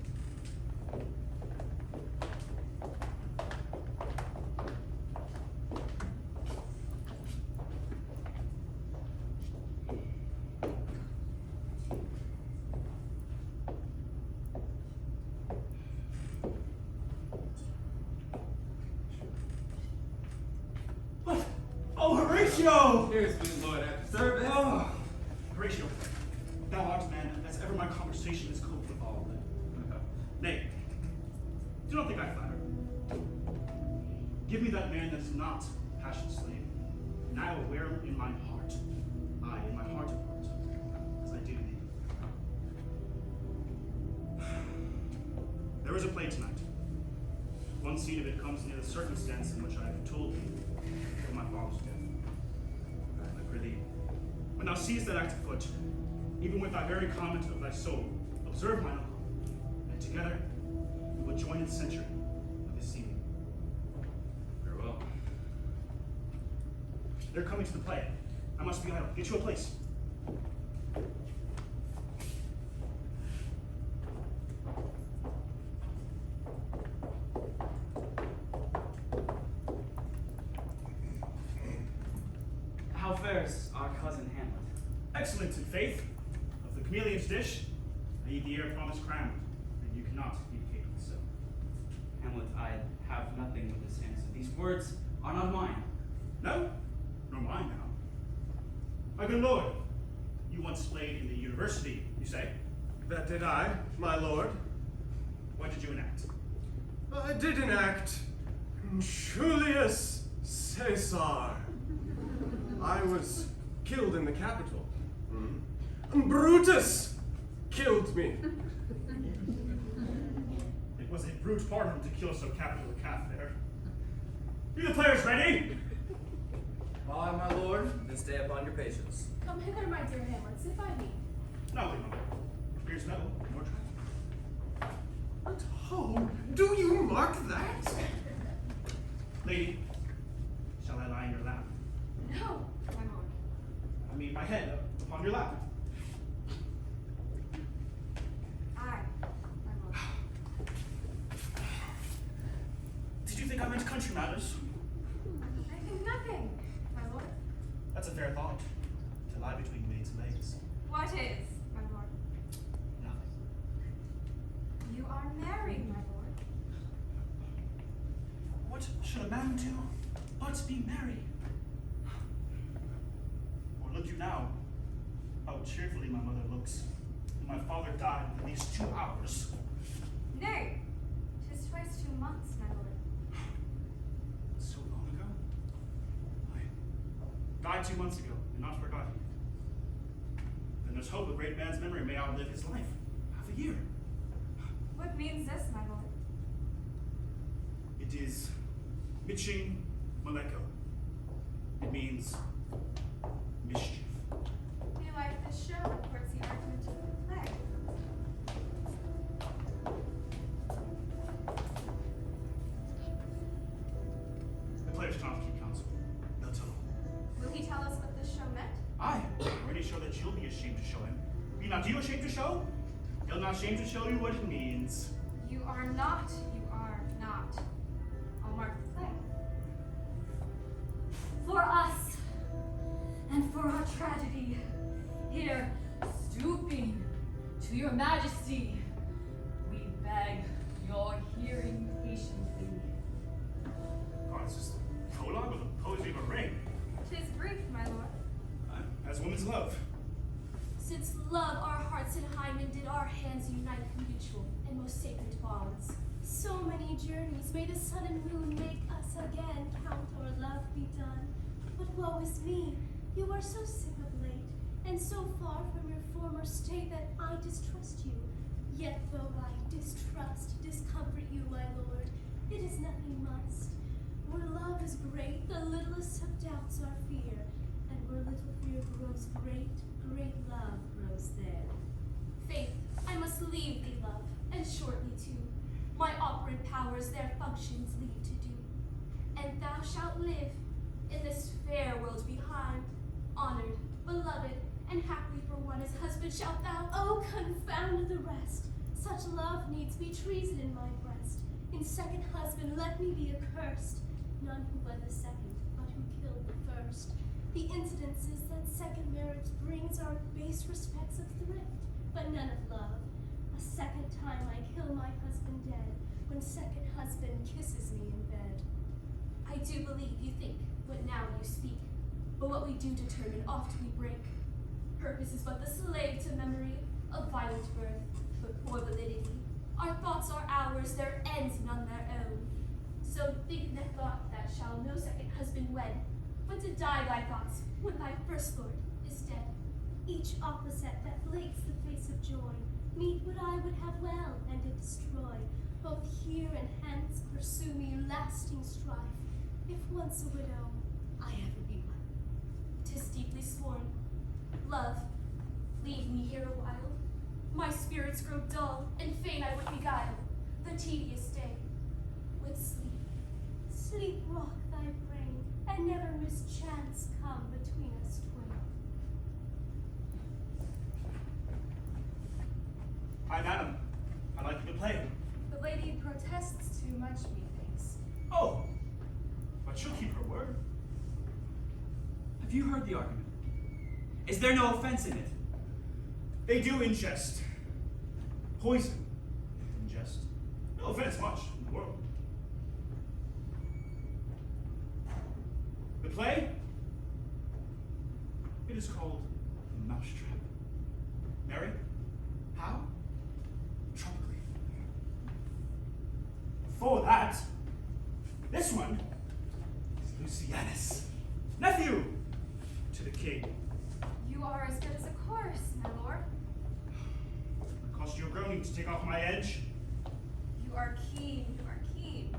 What? Oh, Horatio! Here's sweet lord after service. Oh, Horatio, thou art man, as ever my conversation is coped withal. Nay, do not think I flatter. Give me that man that is not passion slave, and I will wear him in my heart. Aye, in my heart of heart, as I do thee. There is a play tonight. One scene of it comes near the circumstance in which I have told thee of my father's death. I prithee, when thou seest that act afoot, even with thy very comment of thy soul, observe mine uncle, and together we will join in censure of his seeming. Farewell. They're coming to the play. I must be idle. Get you a place. How fares our cousin Hamlet? excellent in faith, of the chameleon's dish, I eat the air promised crammed, and you cannot eat a cake with so. Hamlet, I have nothing with this answer. These words are not mine. No, nor mine now. My good lord, you once played in the university, you say? That did I, my lord. What did you enact? I did enact Julius Caesar. I was killed in the Capitol. Brutus killed me. It was a brute pardon to kill so capital a calf there. Be the players ready? Aye, my lord, then stay upon your patience. Come hither, my dear Hamlet, sit by me. No, we don't. Here's metal, more try. But oh, do you mark that? Lady, shall I lie in your lap? No, my lord. I mean my head upon your lap. Aye, my lord. Did you think I meant country matters? I think nothing, my lord. That's a fair thought, to lie between maids' legs. What is, my lord? Nothing. You are married, my lord. What should a man do but be merry? Or look you now, how cheerfully my mother looks, and my father died within these 2 hours. Nay, 'tis twice 2 months, my lord. So long ago? I died 2 months ago, and not forgotten. Then there's hope a great man's memory may outlive his life. Half a year. What means this, my lord? It is Mitching Maleko. It means mischief. We like this show that courts the argument of the play. The players cannot keep counsel. They'll tell him. Will he tell us what this show meant? I already show that you'll be ashamed to show him. Be not you ashamed to show? He'll not ashamed to show you what it means. You are not, you are not. I'll mark the play. For us, and for our tragedy, here, stooping to your majesty, we beg your hearing patiently. God, it's just a prologue with the poetry of a ring. 'Tis brief, my lord. As woman's love. Since love our hearts and hymen did our hands unite in mutual and most sacred bonds. So many journeys may the sun and moon make us again count our love be done. But woe is me, you are so sick of late, and so far from your former state that I distrust you. Yet though I discomfort you, my lord, it is nothing must. Where love is great, the littlest of doubts are fear, and where little fear grows great, great love grows there. Faith, I must leave thee, love, and shortly too. My operant powers their functions leave to do. And thou shalt live in this fair world behind, honored, beloved, and happy for one as husband shalt thou. Oh, confound the rest! Such love needs be treason in my breast. In second husband let me be accursed. None who wed the second, but who killed the first. The incidences that second marriage brings are base respects of thrift, but none of love. A second time I kill my husband dead, when second husband kisses me in bed. I do believe you think what now you speak, but what we do determine oft we break. Purpose is but the slave to memory of violent birth, but for validity. Our thoughts are ours, their ends none their own. So think that thought that shall no second husband wed, but to die thy thoughts when thy first lord is dead. Each opposite that flakes the face of joy, meet what I would have well, and it destroy. Both here and hence pursue me lasting strife. If once a widow, I ever be one. 'Tis deeply sworn. Love, leave me here a while. My spirits grow dull, and fain I would beguile the tedious day with sleep. Sleep rock thy brain, and never mischance come between us twain. Hi, madam. I'd like you to play. The lady protests too much, methinks. Oh, but she'll keep her word. Have you heard the argument? Is there no offense in it? They do ingest poison. Ingest. No offense much in the world. The play? It is called The Mousetrap. Mary? How? Tropically. Before that, this one is Lucianus, nephew to the king. You are as good as a chorus, my lord. It cost you a groaning to take off my edge. You are keen, you are keen.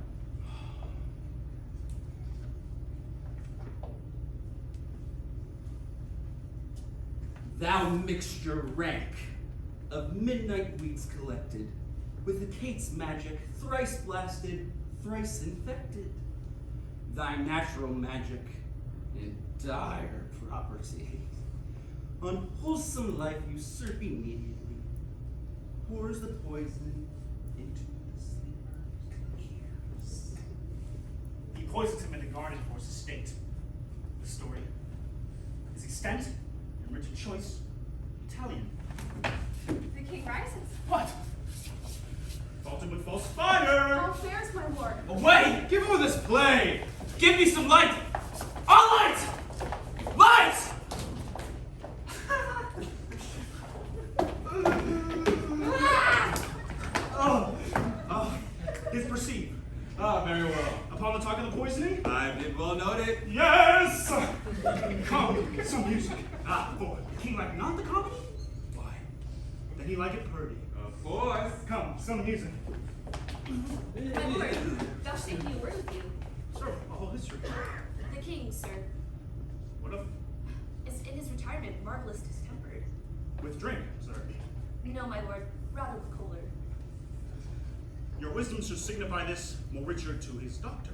Thou mixture rank of midnight weeds collected, with the Kate's magic thrice blasted, thrice infected. Thy natural magic in dire property, unwholesome life usurp immediately, pours the poison into the sleeper's ears. He poisons him in the garden for his estate. The story, his extent, and rich in choice, Italian. The king rises. What? Faulted with false fire! All fares, my lord. Away! Give over this play! Give me some light! All light! Light! Is perceived. Very well. Upon the talk of the poisoning? I did well note it. Yes! Come, some music. For the king like not the comedy? Why? Then he like it purdy. Of course. Come, some music. My lord, vouchsafe me a word with you. Sir, a whole history. The king, sir, What of? is in his retirement marvelous distempered. With drink, sir. No, my lord, rather with choler. Your wisdom should signify this more richer to his doctor.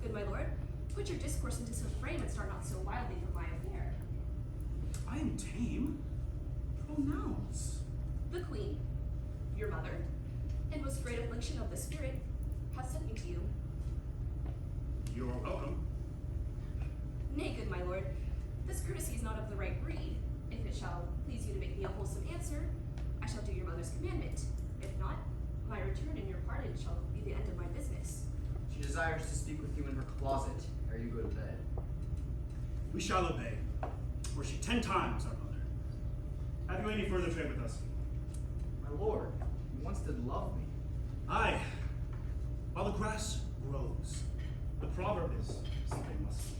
Good my lord, put your discourse into some frame and start not so wildly from my affair. I am tame. Pronouns. The queen, your mother, in most great affliction of the spirit, has sent me to you. You're welcome. Nay, good my lord, this courtesy is not of the right breed. If it shall please you to make me a wholesome answer, I shall do your mother's commandment. If not, my return and your pardon shall be the end of my business. She desires to speak with you in her closet ere you go to bed. We shall obey. Were she 10 times our mother. Have you any further trade with us? My lord, you once did love me. Aye. While the grass grows, the proverb is something must.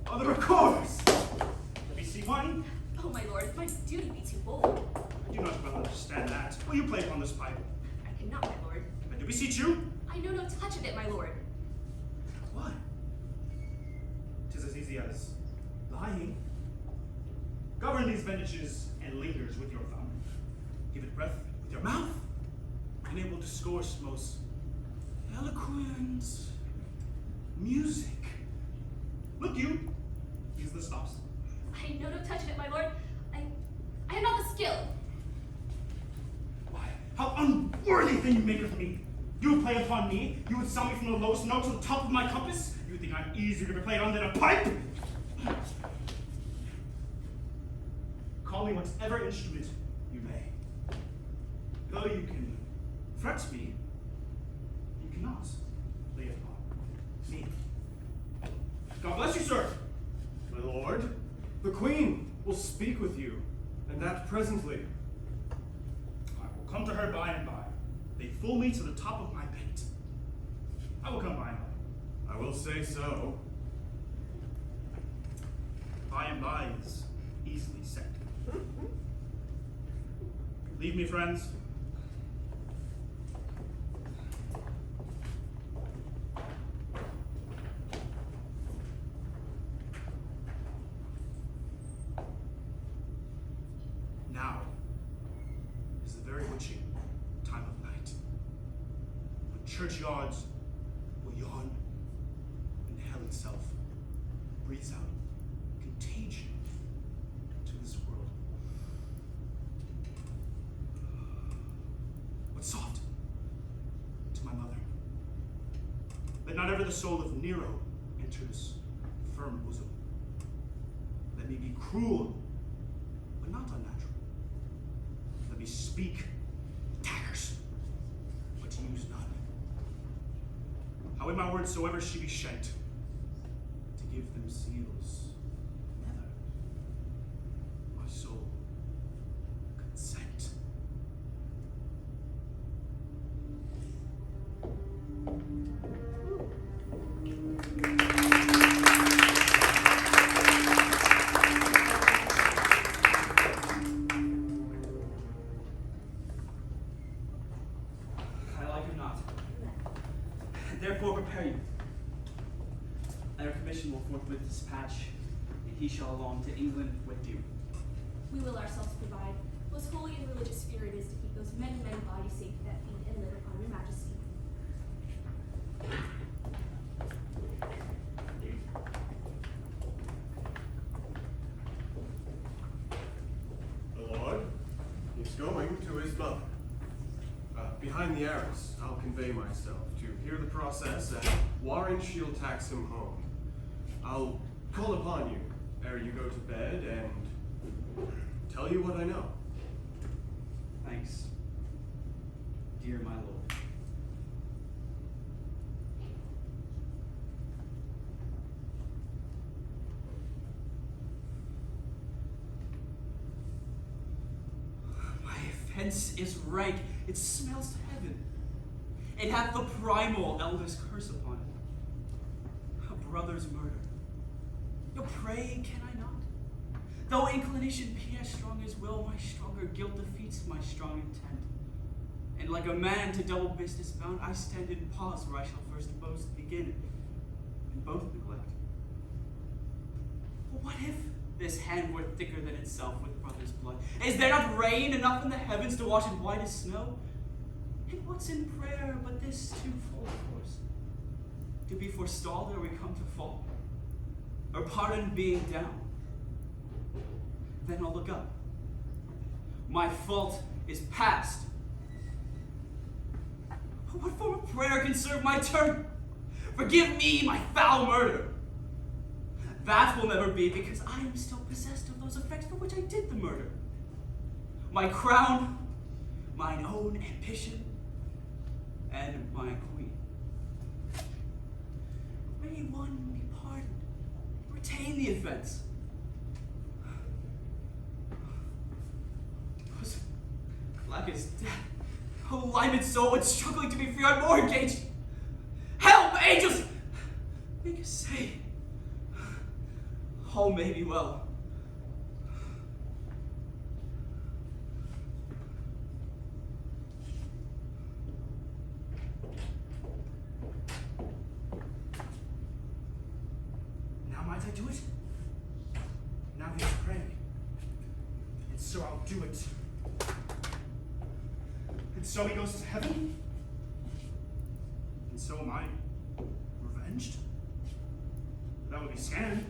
Other course! Let me see one. Oh, my lord, my duty be too bold. I do not well understand that. Will you play upon this pipe? I cannot, my lord. I do beseech you. I know no touch of it, my lord. What? 'Tis as easy as lying. Govern these vendages and lingers with your thumb. Give it breath with your mouth, and it will discourse most eloquent music. Look you, use the stops. I know no touch of it, my lord. I have not the skill. Why, how unworthy thing you make of me. You would play upon me, you would sound me from the lowest note to the top of my compass. You think I'm easier to be played on than a pipe? Call me whatever instrument you may. Though you can fret me, you cannot lay upon me. God bless you, sir. My lord, the queen will speak with you, and that presently. I will come to her by and by. They fool me to the top of my bent. I will come by and by. I will say so. By and by is easily said. Leave me, friends. Now is the very witching time of night, when churchyards will yawn and hell itself breathes out contagion to this world. But soft to my mother. Let not ever the soul of Nero enter this firm bosom. Let Let me be cruel, but not unnatural. Let me speak daggers, but to use none. How in my words soever she be shent, to give them seals, never. My soul, consent. I like him not. Therefore prepare you. And your commission will forthwith dispatch, and he shall along to England with you. We will ourselves provide. Most holy and religious spirit is to keep those many, many bodies safe that feed and live upon your majesty. The Lord, he's going to his mother. Behind the arras, I'll convey myself to hear the process, and warrant she'll tax him home. I'll call upon you ere you go to bed and tell you what I know. Thanks, dear my lord. My offense is rank. It smells to heaven. It hath the primal eldest curse upon it. A brother's murder. Yo, pray, can I not? Though inclination be as strong as will, my stronger guilt defeats my strong intent. And like a man to double business bound, I stand in pause where I shall first boast begin, and both neglect. But what if this hand were thicker than itself with brother's blood? Is there not rain enough in the heavens to wash it white as snow? And what's in prayer but this twofold force? To be forestalled ere we come to fall, or pardon being down? Then I'll look up. My fault is past. What form of prayer can serve my turn? Forgive me my foul murder. That will never be, because I am still possessed of those effects for which I did the murder. My crown, mine own ambition, and my queen. May one be pardoned, retain the offense. Was black as death, oh limed soul, and struggling to be free, I'm more engaged. Help, angels! Make us say, all may be well. Now might I do it? Now he's praying. And so I'll do it. And so he goes to heaven? And so am I revenged? That would be scanned.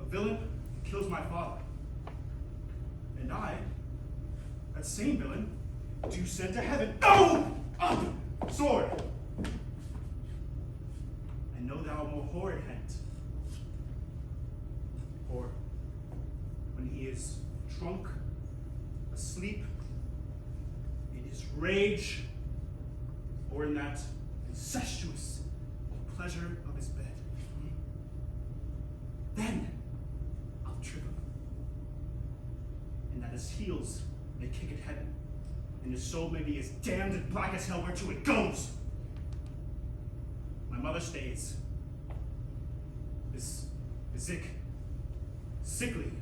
A villain kills my father. And I, that same villain, do send to heaven. Oh! Up! Sword! And know thou more horrid hent. For when he is drunk, asleep, in his rage, or in that incestuous pleasure of his bed, then I'll trip him, and that his heels may kick at heaven, and his soul may be as damned and black as hell whereto it goes. My mother stays. This sickly,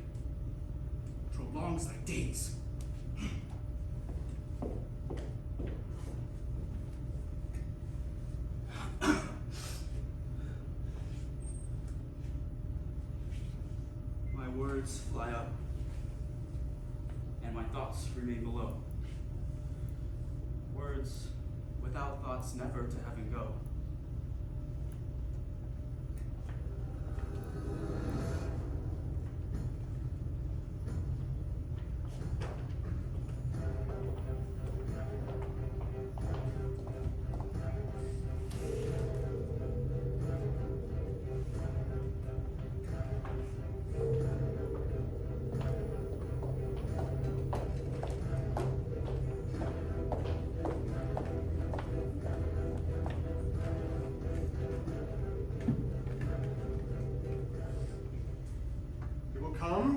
prolongs thy days. My words fly up, and my thoughts remain below. Words without thoughts never to heaven go.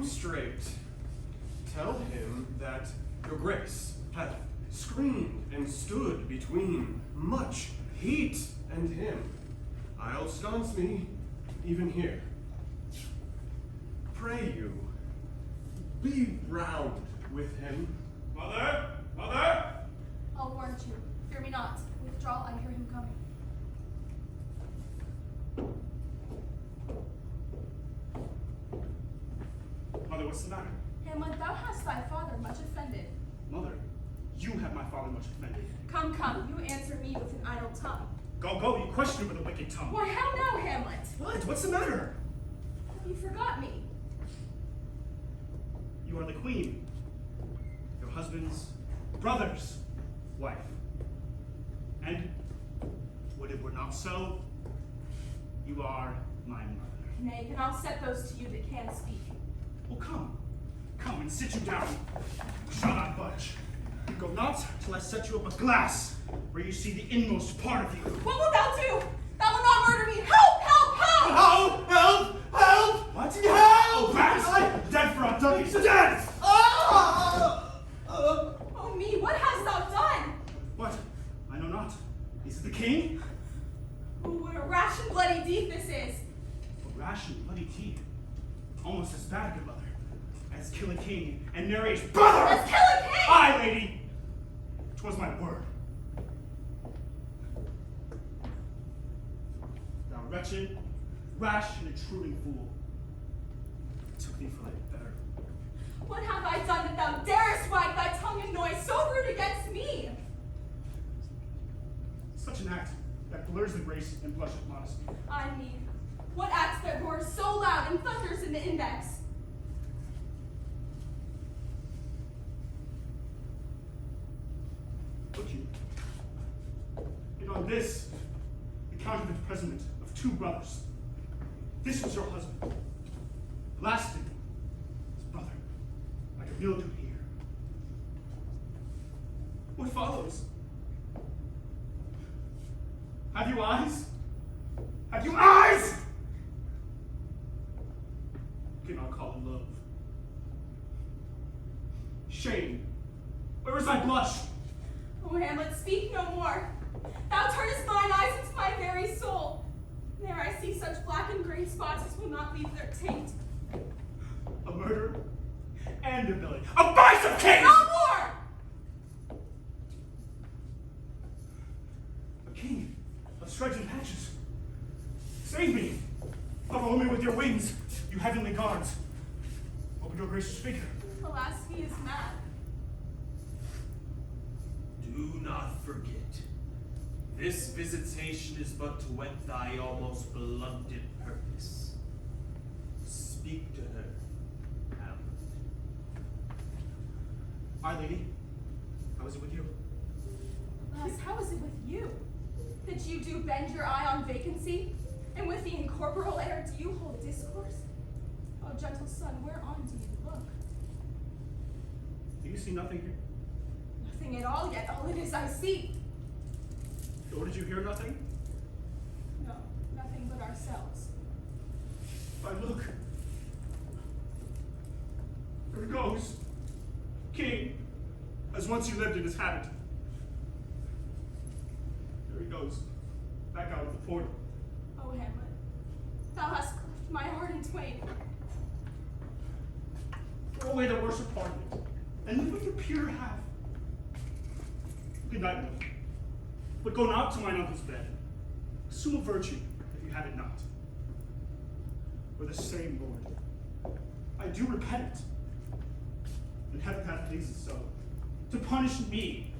him straight. Tell him that your grace hath screened and stood between much heat and him. I'll sconce me even here. Pray you, be round with him. Mother! Mother! I'll warrant you. Fear me not. Withdraw, I hear him coming. Mother, what's the matter? Hamlet, thou hast thy father much offended. Mother, you have my father much offended. Come, come, you answer me with an idle tongue. Go, go, you question with a wicked tongue. Why, how now, Hamlet? What? What's the matter? You forgot me. You are the queen. Your husband's brother's wife. And, would it were not so, you are my mother. Nay, then I'll set those to you that can speak. Well, come. Come and sit you down. Shall not budge. Go not till I set you up a glass where you see the inmost part of you. What wilt thou do? Thou wilt not murder me. Help! Help! Help! Help! Help! Help! What? Help! Oh, bastard! Dead for a ducky! Dead! Oh me, what hast thou done? What? I know not. Is it the king? Oh, what a rash and bloody deed this is. A rash and bloody deed. Almost as bad, good mother, as kill a king and narrate brother! Let's kill a king! Aye, lady! 'Twas my word. Thou wretched, rash, and intruding fool. I took thee for thy better. What have I done that thou darest wag thy tongue in noise so rude against me? Such an act that blurs the grace and blush of modesty. I mean, what acts that roar so loud and thunders in the index? Look you. And on this, the counterfeit imprisonment of two brothers. This was your husband. Blasted his brother, like a mildew here. What follows? Have you eyes? Have you eyes? You cannot call it love. Shame. Where is thy blush? Oh, Hamlet, speak no more. Thou turnest mine eyes into my very soul. There I see such black and gray spots as will not leave their taint. A murderer and a villain. A vice of kings! No more! A king of stripes and patches. Save me! Follow me with your wings, you heavenly guards. Open your gracious figure. Alas, he is mad. Do not forget, this visitation is but to whet thy almost blunted purpose. Speak to her, Hamlet. Our lady, how is it with you? Alas, how is it with you? That you do bend your eye on vacancy? And with the incorporeal air do you hold discourse? Oh, gentle son, whereon do you look? Do you see nothing here? Nothing at all yet, all it is I see. Or did you hear nothing? No, nothing but ourselves. I look. There he goes. King, as once you lived in his habit. There he goes, back out of the portal. Oh, Hamlet, thou hast cleft my heart in twain. Throw away the worst part of it, and live with your pure half. Good night, mother. But go not to mine uncle's bed. Assume a virtue, if you have it not. For the same Lord, I do repent it. And heaven hath pleased it so, to punish me,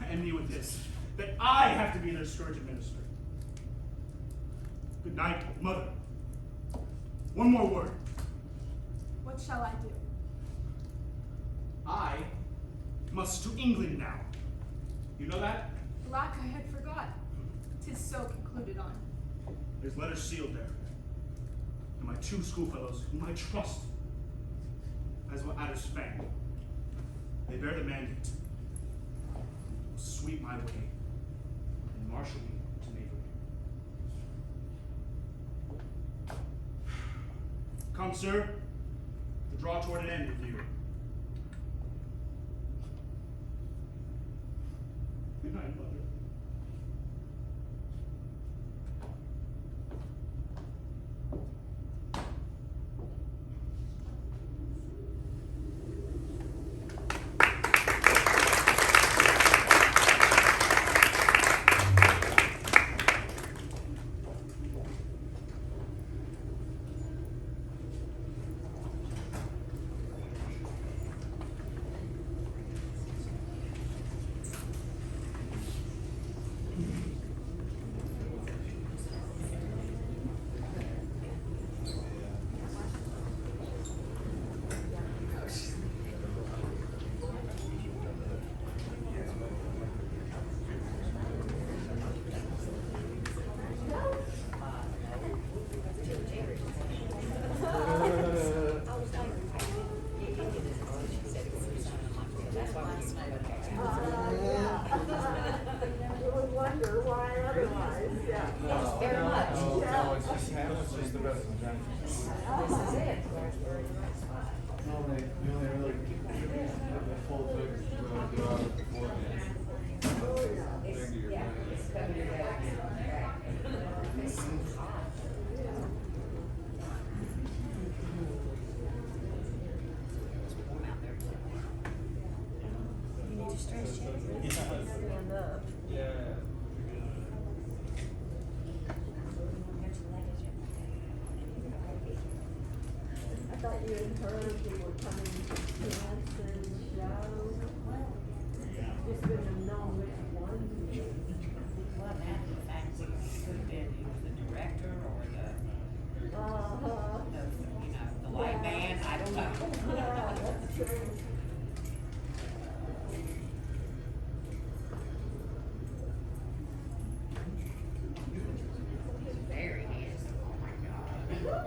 and me with this, that I have to be their scourge and minister. Good night, mother. One more word. What shall I do? I must to England now. You know that? Black, I had forgot. 'Tis so concluded on. There's letters sealed there. And my two schoolfellows, whom I trust, as well Adder's fang, they bear the mandate. Sweep my way and marshal me to knavery. Come, sir. The draw toward an end with you. Good night, Mother. Hamlet's just the best in Jacksonville. This is it. We only really have the full figures to go out beforehand. You need to stretch it. Stand up. Yeah. I thought you had heard we were coming to dance and show. Just wouldn't have known which one. Well, now the fact that it could have been the director or the light band, I don't know. Yeah, that's true. Very handsome, oh my God.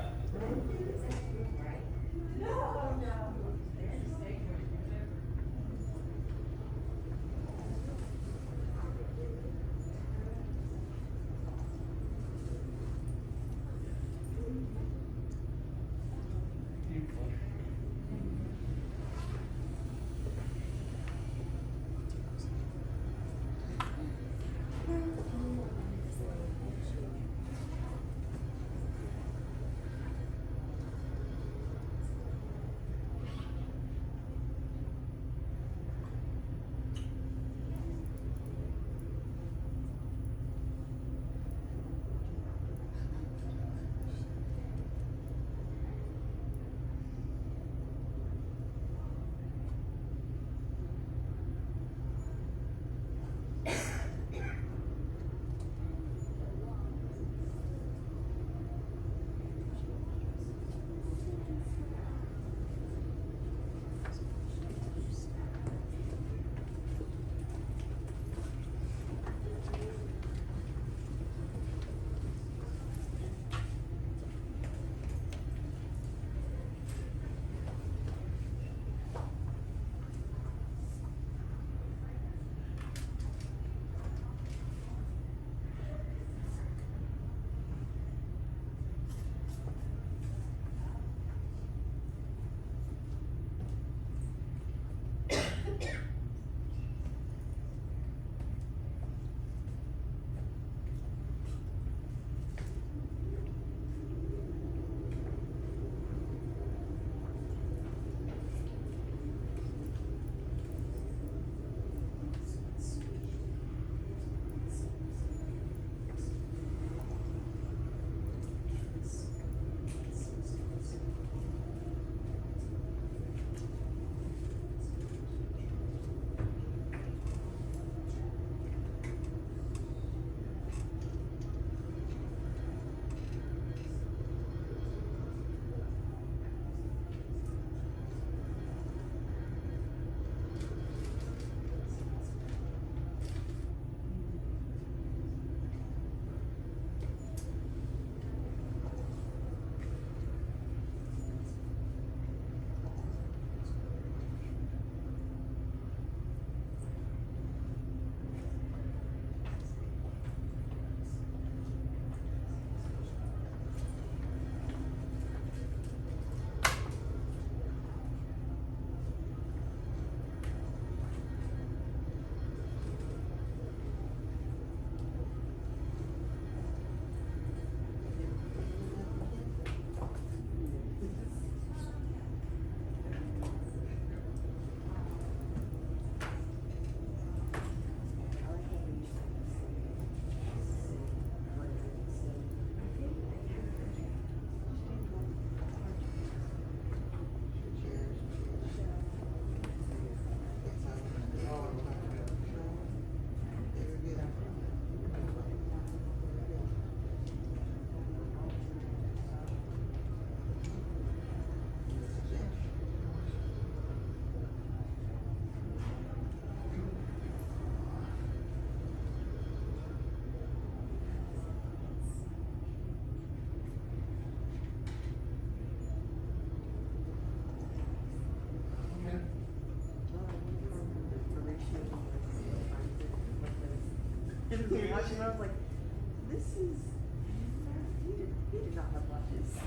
kids were watching, I was like, this is, he did not have watches.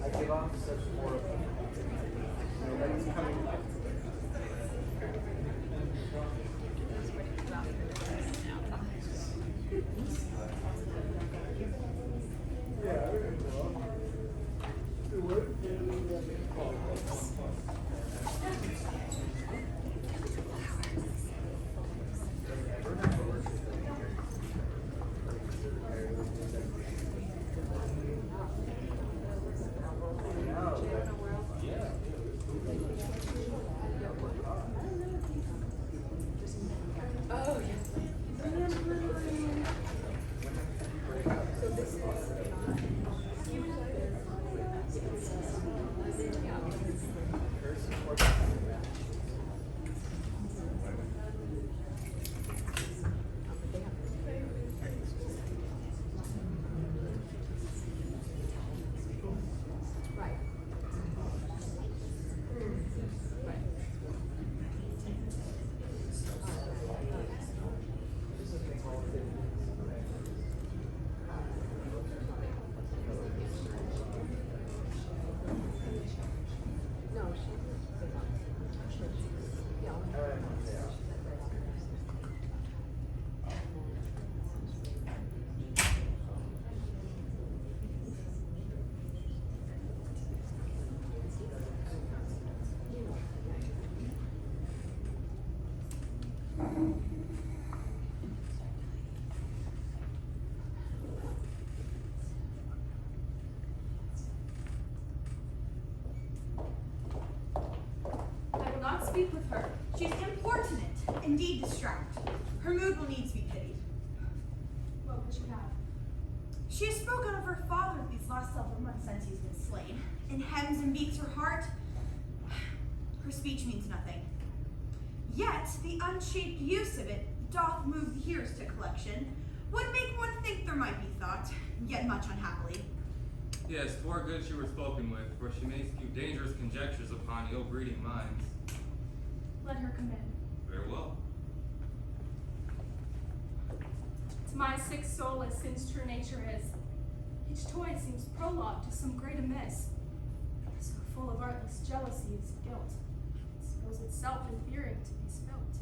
I give off such more of that he's coming. Speak with her. She's importunate, indeed distract. Her mood will need to be pitied. What would you have? She has spoken of her father these last several months since he's been slain, and hems and beats her heart. Her speech means nothing. Yet the unshaped use of it doth move the ears to collection, would make one think there might be thought, yet much unhappily. Yes, 'twere good she were spoken with, for she may spew dangerous conjectures upon ill-breeding minds. Let her come in. Very well. To my sick soul, as sin's true nature is, each toy seems prologue to some great amiss. So full of artless jealousy is guilt, it spills itself in fearing to be spilt.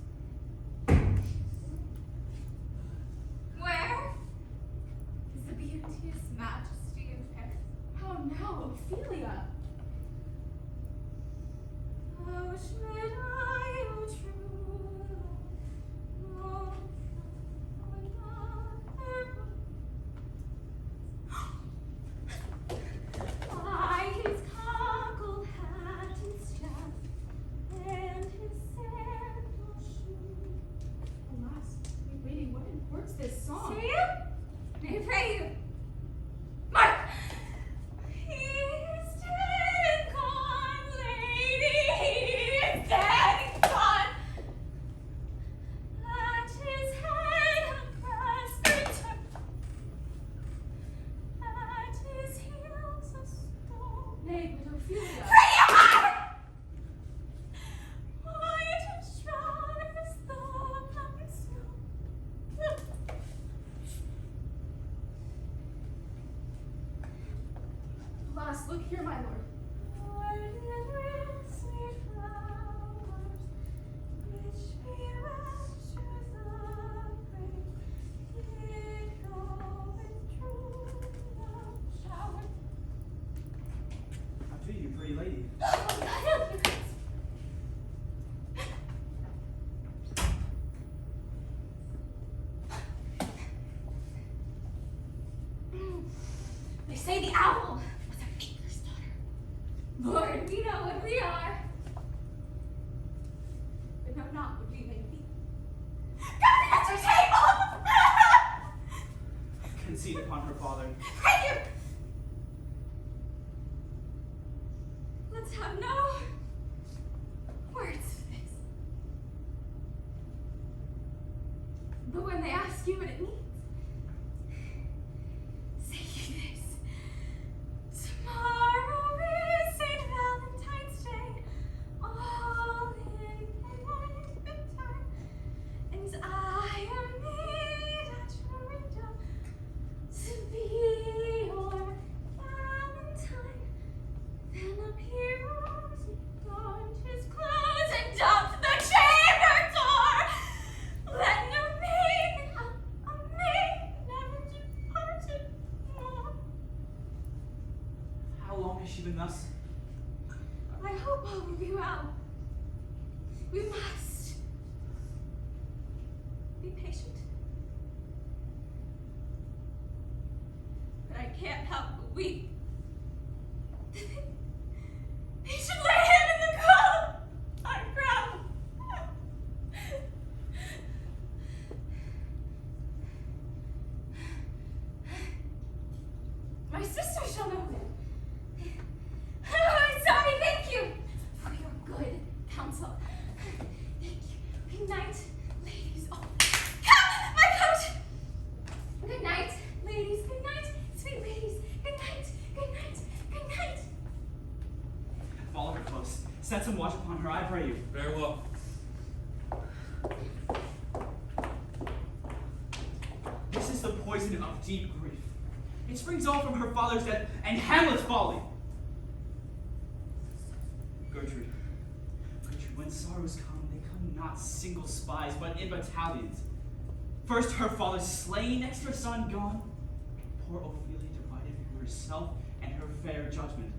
Where is the beauteous majesty of fair? How now, Ophelia? Oh, should I, oh true love, by his cockle hat and staff, and his sandal shoe. Alas, sweet lady, what imports this song? See you? May I pray you? Mark! He is dead and gone, lady, he is dead and gone. At his head a presbyter, at his heels a stone. Nay, but Ophelia. Free your heart! White and shroud as the black snow. Alas, look here, my lord. How do you, pretty lady? They say the owl was a faithless daughter. Lord, we know what we are, but know not what we may be. Come at your table! Concede upon her father. Pray you! Let's have no words of this. But when they ask you what it means, say you this. Tomorrow is St. has she been thus? I hope all will be well. We must be patient. But I can't help but weep. He should lay him in the ground. On ground. My sister shall know him. Oh, I'm sorry, thank you for your good counsel. Thank you. Good night, ladies. Oh, come, my coat. Good night, ladies. Good night, sweet ladies. Good night, good night, good night. Follow her close. Set some watch upon her, I pray you. Very well. This is the poison of deep grief. It springs all from her father's death and Hamlet's folly. Gertrude, when sorrows come, they come not single spies, but in battalions. First her father slain, next her son gone. Poor Ophelia divided from herself and her fair judgment.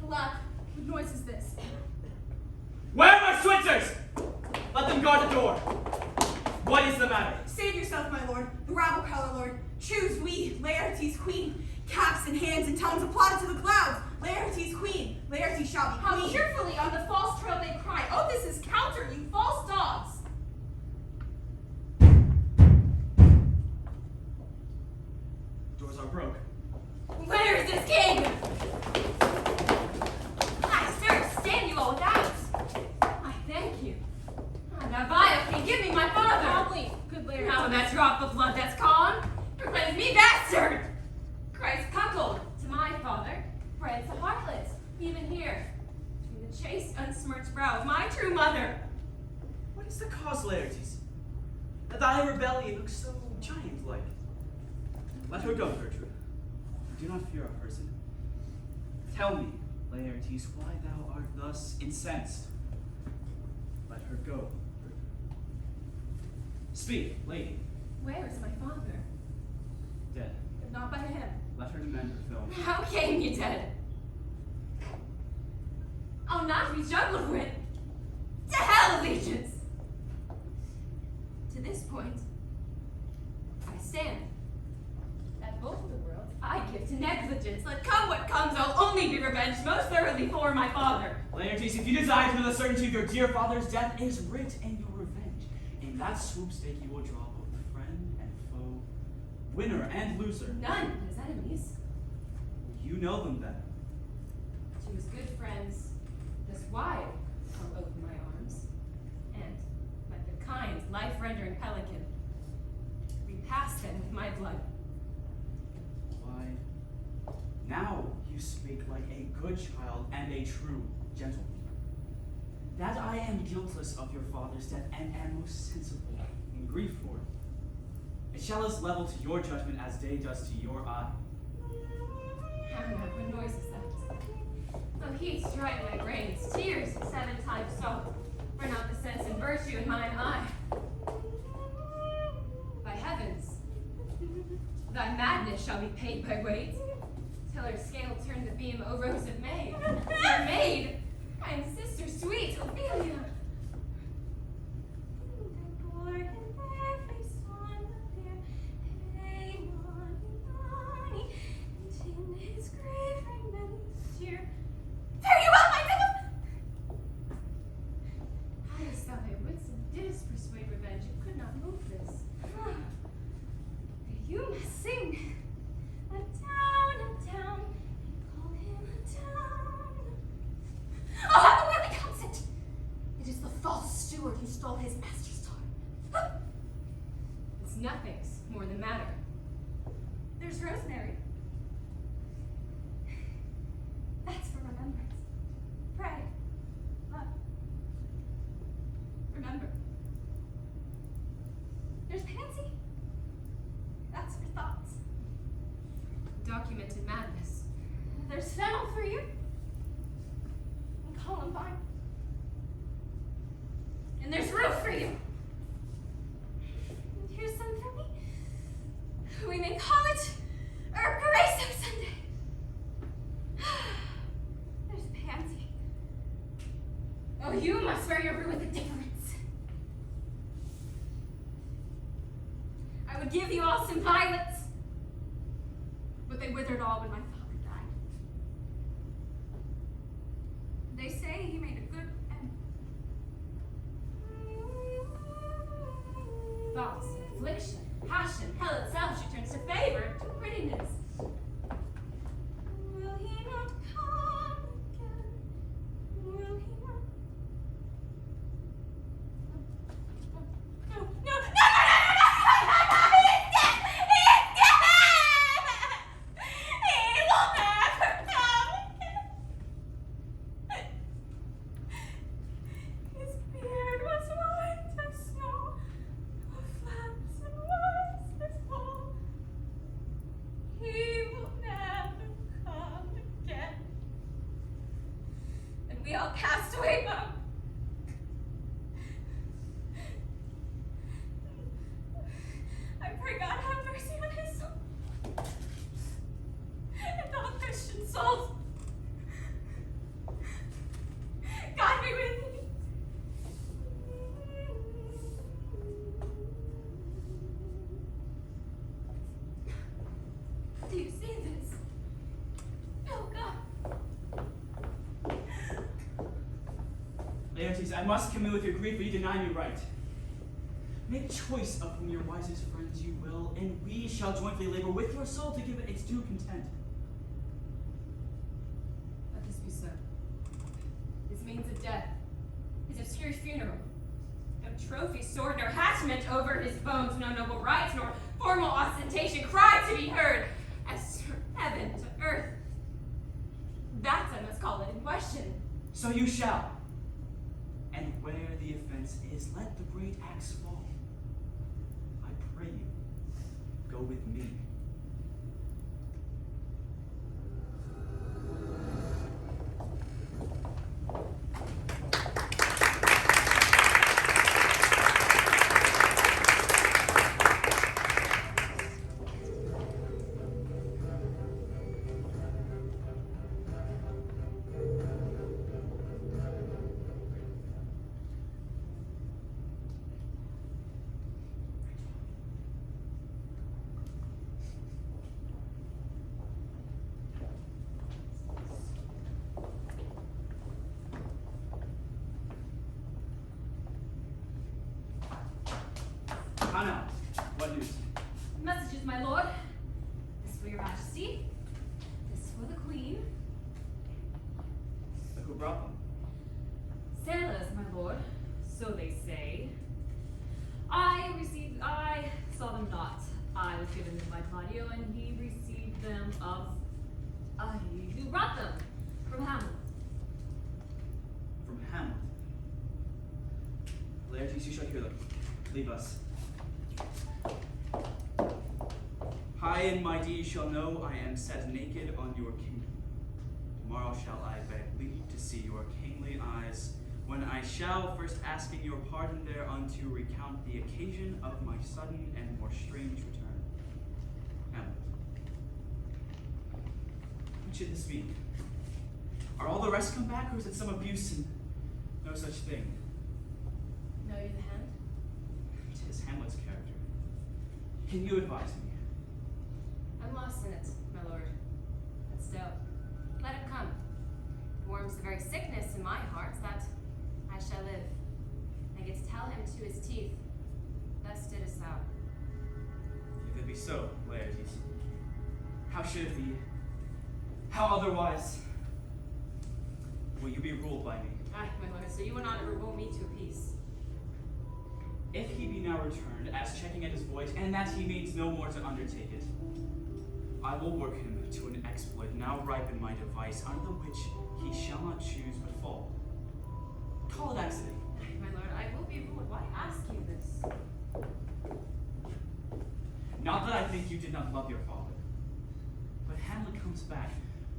Alack, what noise is this? Where are my Switzers? Let them guard the door. What is the matter? Save yourself, my lord. The rabble color, lord. Choose we, Laertes' queen. Caps and hands and tongues applauded to the clouds. Laertes' queen. Laertes shall be How queen. cheerfully on the false trail they cry. Oh, this is counter, you false dogs. Doors are broke. Where is this king? I, sir, stand you all without. I thank you. Now, vile king, give me my father. Calmly, good Laertes. Now that drop of blood that's gone, proclaims me bastard. Christ cuckold to my father, bred to harlot, even here, between the chaste, unsmirched brow of my true mother. What is the cause, Laertes? That thy rebellion looks so giant-like. Let her go, Gertrude. Do not fear a person. Tell me, Laertes, why thou art thus incensed. Let her go, Gertrude. Speak, lady. Where is my father? Dead. But not by him. Let her mend her film. How came you dead? I'll not be juggled with. To hell, allegiance! To this point, I stand. That both of the worlds I give to negligence. Let come what comes, I'll only be revenged most thoroughly for my father. Laertes, if you desire to know the certainty of your dear father's death, it is writ in your revenge. In that swoopstake you will draw both friend and foe, winner and loser. None but his enemies. You know them then. To his good friends, this wide I'll open my arms, and, like the kind, life-rendering pelican, repass them with my blood. Why, now you speak like a good child and a true gentleman. That I am guiltless of your father's death and am most sensible in grief for it. It shall as level to your judgment as day does to your eye. What noise is that? Oh, heat strike my brains, tears 7 times so, bring out the sense and virtue in mine eye. By heavens, thy madness shall be paid by weight, till her scale turn the beam, O rose of May. Your maid, I am sister sweet, Ophelia. Fare you well, my devil! Highest thou thy wits and didst persuade revenge, it could not move this. You must sing. Uptown, call him uptown. Oh, how the worthy comes it! It is the false steward who stole his master's daughter. It's nothing's more the matter. There's Rosemary. That's for remembrance. Pray. Love. Remember. There's Pansy. That's for thoughts. Documented madness. There's Fennel for you. And Columbine. And there's Ruth for you. And here's some for me. We may call it would give you all some violets. But they withered all when my father died. They say he made a good end. Thoughts, affliction, passion, hell itself she turns to favor, to prettiness. Will he not come again? Will he not? No, no, no, no, no, no, no, no, he's dead! He's dead! He will never come again. His beard was white as snow, of flaps and white as wool. He will never come again. And we all cast away Mom. I pray God have mercy on his soul. And all Christian souls. God be with you. Do you see this? Oh God. Laertes, I must commune with your grief, for you deny me right. Make choice of whom your wisest friends you will, and we shall jointly labor with your soul to give it its due content. Let this be so. His means of death, his obscure funeral. No trophy, sword, nor hatchment over his bones, no noble rites, nor formal ostentation, cry to be heard, as from heaven to earth. That I must call it in question. So you shall. And where the offense is, let the great axe fall. I pray you, go with me. Anna, what news? Messages, my lord. This for your majesty. This for the queen. Who brought them? Sailors, my lord. So they say. I saw them not. I was given them by Claudio, and he received them of who brought them from Hamlet. From Hamlet. Laertes, you shall hear them. Leave us. High and mighty you shall know I am set naked on your kingdom. Tomorrow shall I beg leave to see your kingly eyes, when I shall, first asking your pardon thereunto, recount the occasion of my sudden and more strange return. Hamlet. What should this mean? Are all the rest come back, or is it some abuse and no such thing? Know you the hand? 'Tis Hamlet's character. Can you advise me? I'm lost in it, my lord. But still, let him come. It warms the very sickness in my heart that I shall live. I get to tell him to his teeth, thus didst thou. If it be so, Laertes, how should it be? How otherwise? Will you be ruled by me? Aye, my lord, so you will not rule me to a peace. If he be now returned, as checking at his voice, and that he means no more to undertake it, I will work him to an exploit now ripe in my device, under the which he shall not choose but fall. Call it accident. Aye, my lord, I will be ruled. Why ask you this? Not that I think you did not love your father, but Hamlet comes back.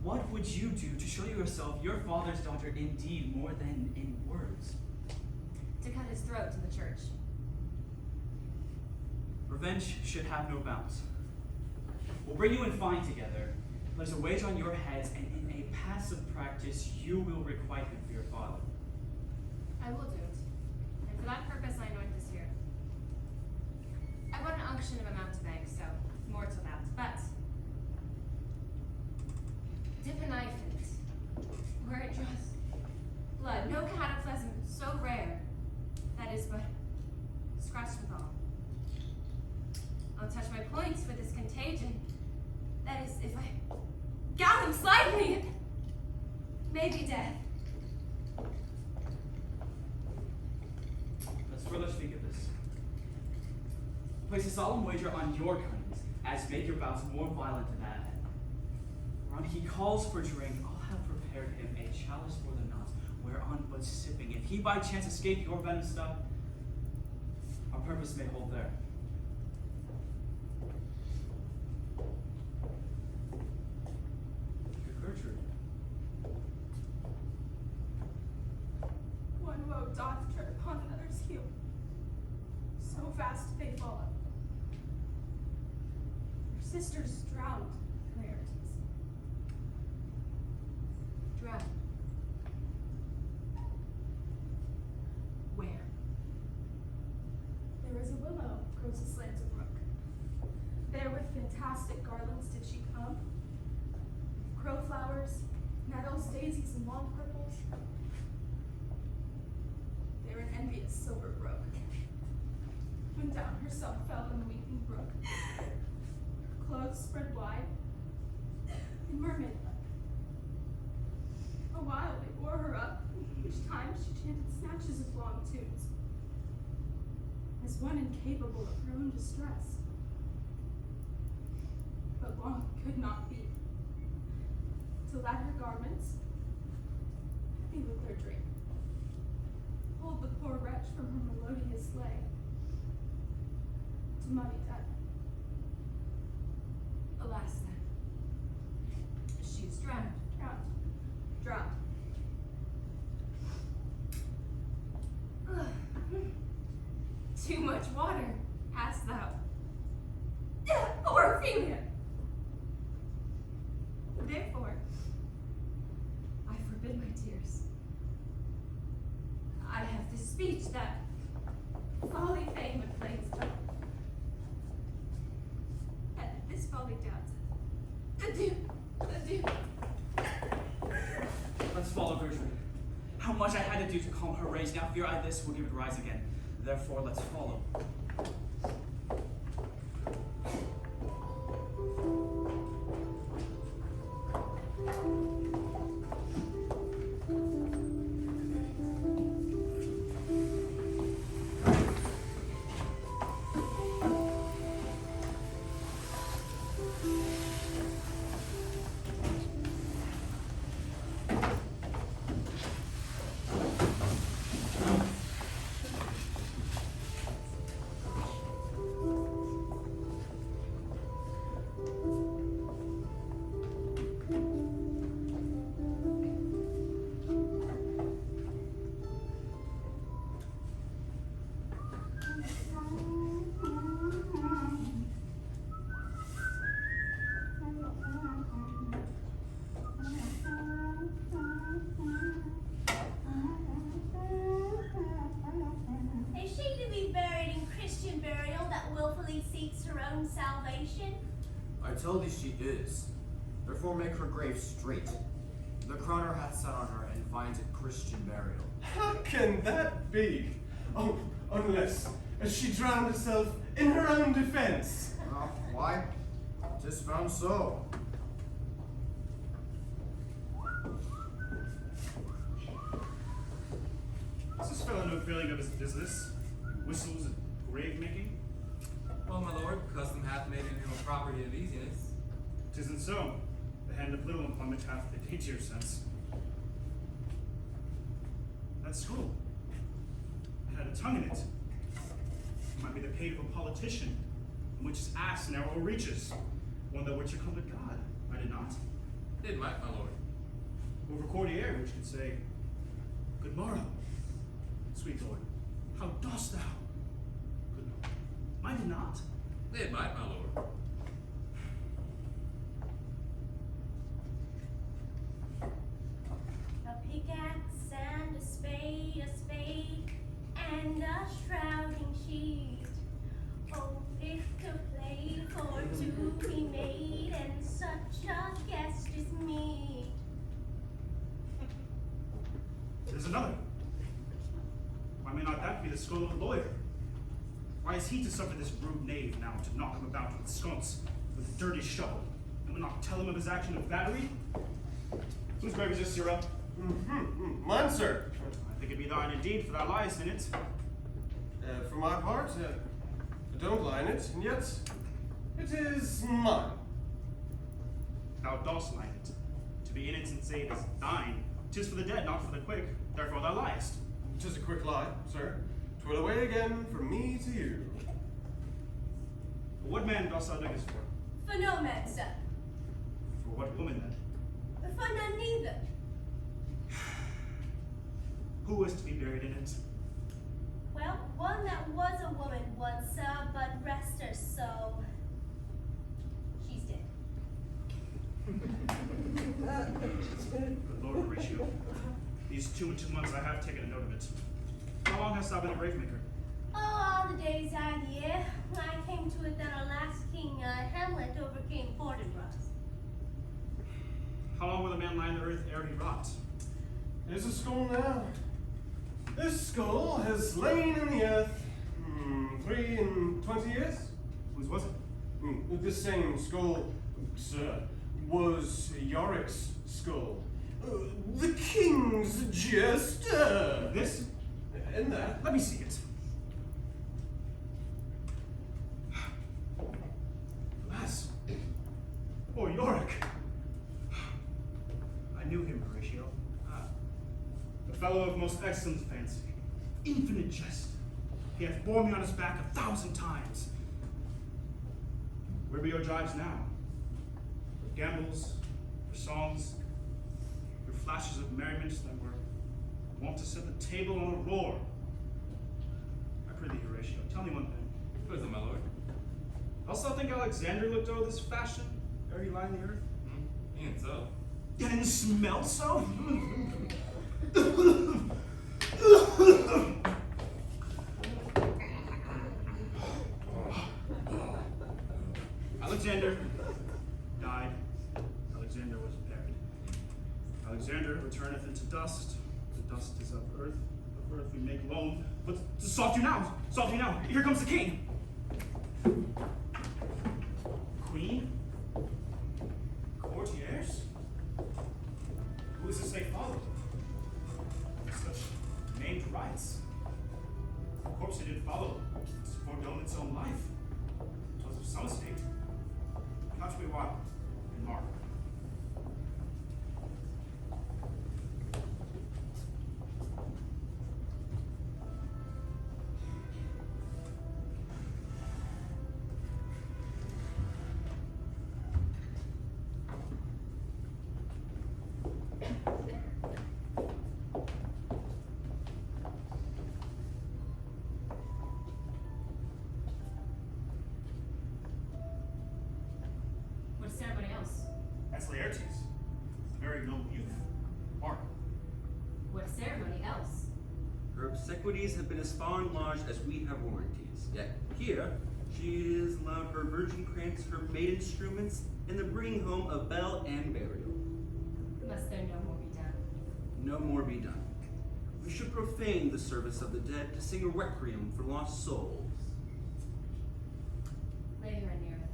What would you do to show yourself your father's daughter indeed more than in words? To cut his throat in the church. Revenge should have no bounds. We'll bring you in fine together, place a wage on your heads, and in a passive practice you will requite him for your father. I will do it. And for that purpose I anoint this here. I want an unction of a mountain. trust withal. I'll touch my points for this contagion. That is, if I gout them slightly, maybe death. Let's further speak of this. Place a solemn wager on your kindness, as make your vows more violent to that end. Whereon he calls for drink, I'll have prepared him a chalice for the nonce, whereon but sipping, if he by chance escape your venom stuff, our purpose may hold there. Gertrude. One woe doth tread upon another's heel. So fast they follow. Your sisters drowned, Laertes. Drowned. Where? There is a willow grows aslant a brook. There with fantastic garlands did she come. Crowflowers, nettles, daisies, and long purples. There an envious silver broke. When down herself fell in the weeping brook, her clothes spread wide, and mermaid-like. A while they bore her up, each time she chanted snatches of long tunes, as one incapable of her own distress. But long could not be, till that her garments, heavy with their drink, pulled the poor wretch from her melodious lay to muddy death. Alas then. She is drowned. Drowned. Too much water, hast thou? Or Ophelia! Therefore, I forbid my tears. I have this speech that folly fain would plagues but and this folly doubts it. Adieu, adieu. Let's follow Gertrude. How much I had to do to calm her rage, now fear I this will give it rise again. Therefore, let's follow. Is she to be buried in Christian burial that willfully seeks her own salvation? I tell thee she is. Therefore make her grave straight. The crowner hath sat on her and finds it Christian burial. How can that be? Oh, unless she drowned herself in her own defense. Why? 'Tis found so. Does this fellow no feeling of his business? Whistles and grave making? Well, my lord, custom hath made in him a property of easiness. 'Tisn't so. The hand of little employment hath the daintier sense. That scroll, it had a tongue in it. It might be the pate of a politician, in which his ass narrow reaches, one that which accomplish God, might it not? It might, my lord. Over courtier, which could say, Good morrow, sweet lord, how dost thou? Good morrow. Might it not? It might, my lord. A pickaxe and a spade, and a shrouding sheet. Oh, if to play for two be made, and such a guest is meet. There's another. Why may not that be the skull of a lawyer? Why is he to suffer this rude knave now to knock him about with sconce, with a dirty shovel, and will not tell him of his action of battery? Whose grave is this, Sirrah? Mine, sir. I think it be thine indeed, for thou liest in it. For my part, I don't lie in it, and yet it is mine. Thou dost lie in it. To be in it and say it is thine, 'tis for the dead, not for the quick. Therefore thou liest. 'Tis a quick lie, sir. 'Twill away again from me to you. What man dost thou dig this for? For no man, sir. For what woman then? For none neither. Who is to be buried in it? Well, one that was a woman once, sir, but rest her soul. She's dead. Good Lord Horatio. These 2 months I have taken a note of it. How long hast thou been a gravemaker? Oh, all the days I the year. I came to it that our last king, Hamlet, overcame Fortinbras. How long will a man lie in the earth ere he rot? There's a skull now. This skull has lain in the earth 23 years. Whose was it? This same skull, sir, was Yorick's skull. The king's jester. This? And that. Let me see it. Alas. Oh, Yorick. I knew him, Horatio. A fellow of most excellent fancy, infinite jest. He hath borne me on his back 1,000 times. Where be your jibes now? Your gambols, your songs, your flashes of merriment that were wont to set the table on a roar? I prithee, Horatio, tell me one thing. Prison, my lord. Dost thou think Alexander looked o'er this fashion ere he lie in the earth? Ain't so. And smelt so? Alexander died. Alexander was buried. Alexander returneth into dust. The dust is of earth. Of earth we make loam. But soft you now! Soft you now! Here comes the king! Queen? Courtiers? Who is this they follow? Such named rights. The corpse they did follow. It's foreknown its own life. 'Twas of some estate. Couch me a while, and mark. What's ceremony else? That's Laertes, a very noble youth. Mark. What ceremony else? Her obsequies have been as far enlarged as we have warranties. Yet here, she is allowed her virgin krantz, her maid instruments, and the bringing home of bell and burial. Must there no more be done? No more be done. We should profane the service of the dead to sing a requiem for lost souls. Lay her near it,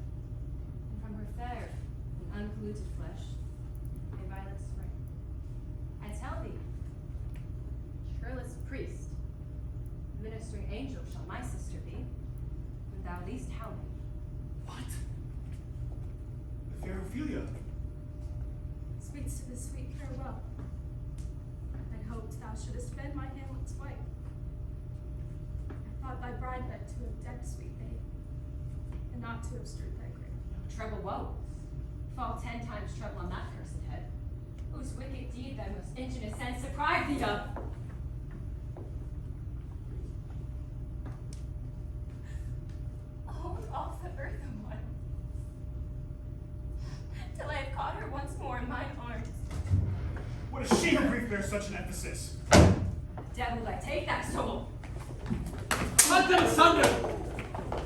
and from her fair and unpolluted flesh, may violets spring. I tell thee, shrillest priest, ministering angel shall my sister be, when thou least how me. What? The fair Ophelia. Speaks to the sweet farewell. I hoped thou shouldest been my Hamlet's wife. I thought thy bride meant to have decked sweet babe, and not to have strewed thy grave. Treble woe. Fall 10 times treble on that cursed head, whose wicked deed thy most ingenious sense deprived thee of. Hold off the earth a while, till I have caught her once more in mine arms. What a shame of grief bears such an emphasis. Devil, I take that soul. Let them sunder!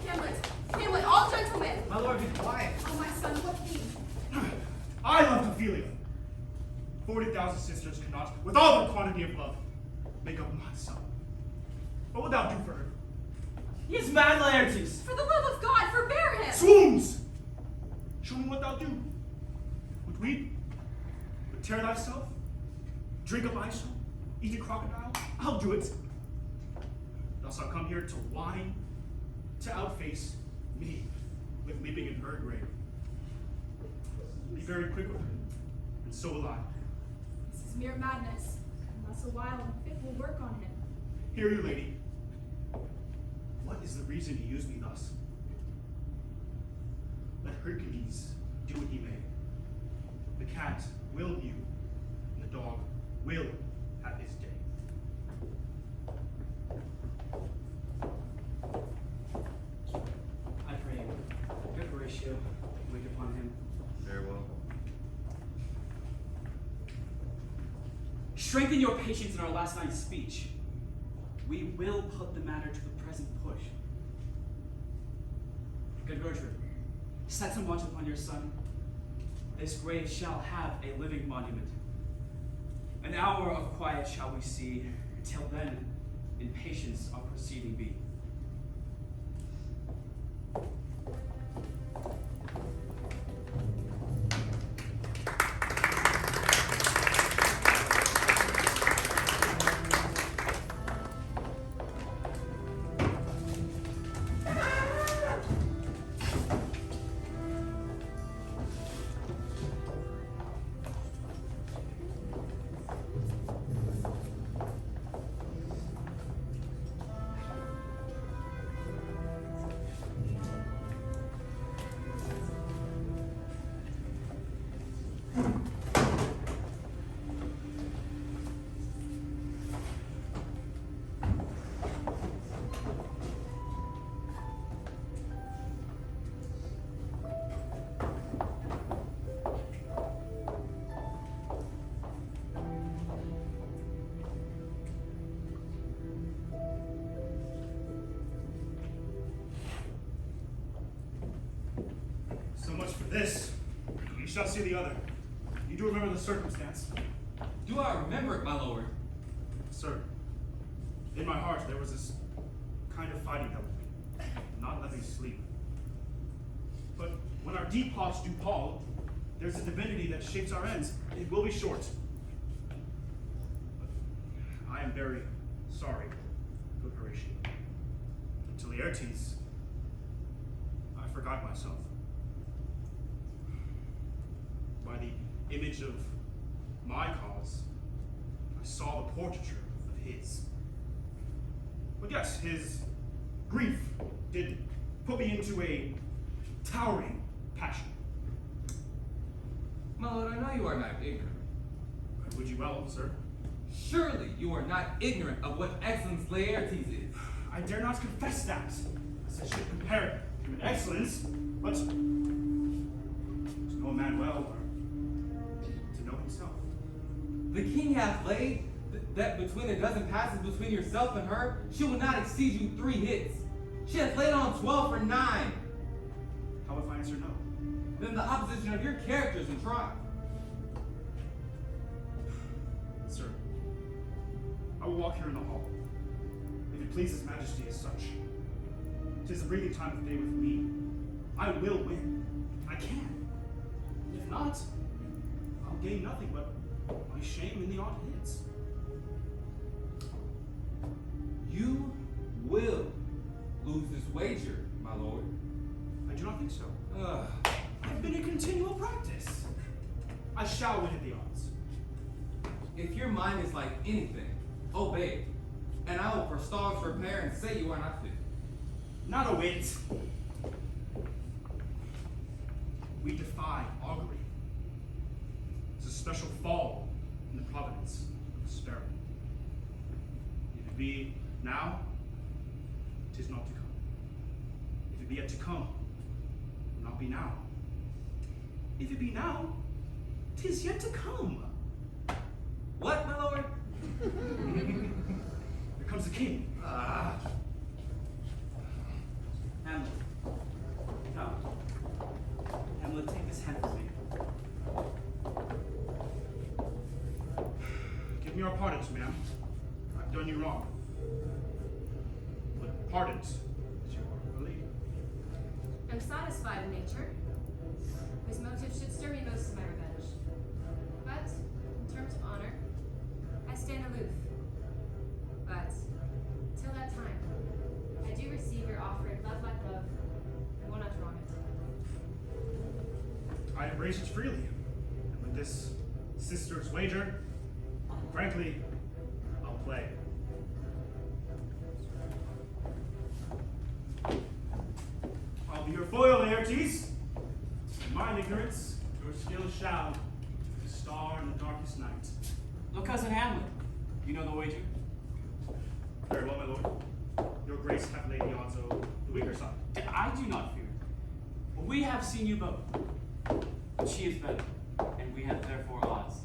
Hamlet! Hamlet, all gentlemen! My lord, be quiet. Oh, my son, what thee? I loved Ophelia. 40,000 sisters cannot, with all the quantity of love, make up my son. What wilt thou do for her? He is mad, Laertes! For the love of God, forbear him! Swoons! Show me what thou do. Would weep? Would tear thyself? Drink of ice? Eat a crocodile? I'll do it. Thus I'll come here to whine, to outface me with leaping in her grave. Be very quick with her, and so will I. This is mere madness. Unless a while and fit will work on him. Hear you, lady. What is the reason he used me thus? Let Hercules do what he may. The cat will mew, and the dog will have his day. I pray you, good Horatio, wait upon him. Very well. Strengthen your patience in our last night's speech. We will put the matter to the present push. Good Gertrude, set some watch upon your son. This grave shall have a living monument. An hour of quiet shall we see. Till then, in patience our proceeding be. So much for this. You shall see the other. You do remember the circumstance? Do I remember it, my lord? Sir, in my heart there was this kind of fighting that would not let me sleep. But when our deep hearts do pall, there's a divinity that shapes our ends. It will be short. But I am very sorry, good Horatio. To Laertes, I forgot myself. By the image of my cause, I saw the portraiture of his. But yes, his grief did put me into a towering passion. My lord, I know you are not ignorant. Would you well, sir? Surely you are not ignorant of what excellence Laertes is. I dare not confess that, as I should compare him in excellence, but to know a man well, or to know himself. The king hath laid that between a dozen passes between yourself and her, she will not exceed you 3 hits. She hath laid on 12 for 9. How if I answer no? Then the opposition of your characters and tribe. Sir, I will walk here in the hall. If it pleases Majesty as such. 'Tis a breathing time of day with me. I will win. I can. If not, I'll gain nothing but my shame in the odd hits. You will lose this wager, my lord. I do not think so. I've been in continual practice. I shall win at the odds. If your mind is like anything, obey it, and I will for stars repair and say you are not fit. Not a whit. We defy augury. It's a special fall in the providence of the sparrow. If it be now, 'tis not to come. If it be yet to come, it will not be now. If it be now, 'tis yet to come. What, my lord? Here comes the king. Hamlet. Come. Hamlet, take this hand from me. Give me your pardons, ma'am. I've done you wrong. But pardons is your satisfied in nature, whose motive should stir me most to my revenge. But, in terms of honor, I stand aloof. But, till that time, I do receive your offering love like love, and will not wrong it. I embrace it freely. And with this sister's wager, frankly, I'll play. I'll be your foil, Laertes. In mine ignorance, your skill shall be a star in the darkest night. Look, cousin Hamlet. You know the wager? Very well, my lord. Your grace hath laid the odds o' the weaker side. I do not fear. We have seen you both. But she is better, and we have therefore odds.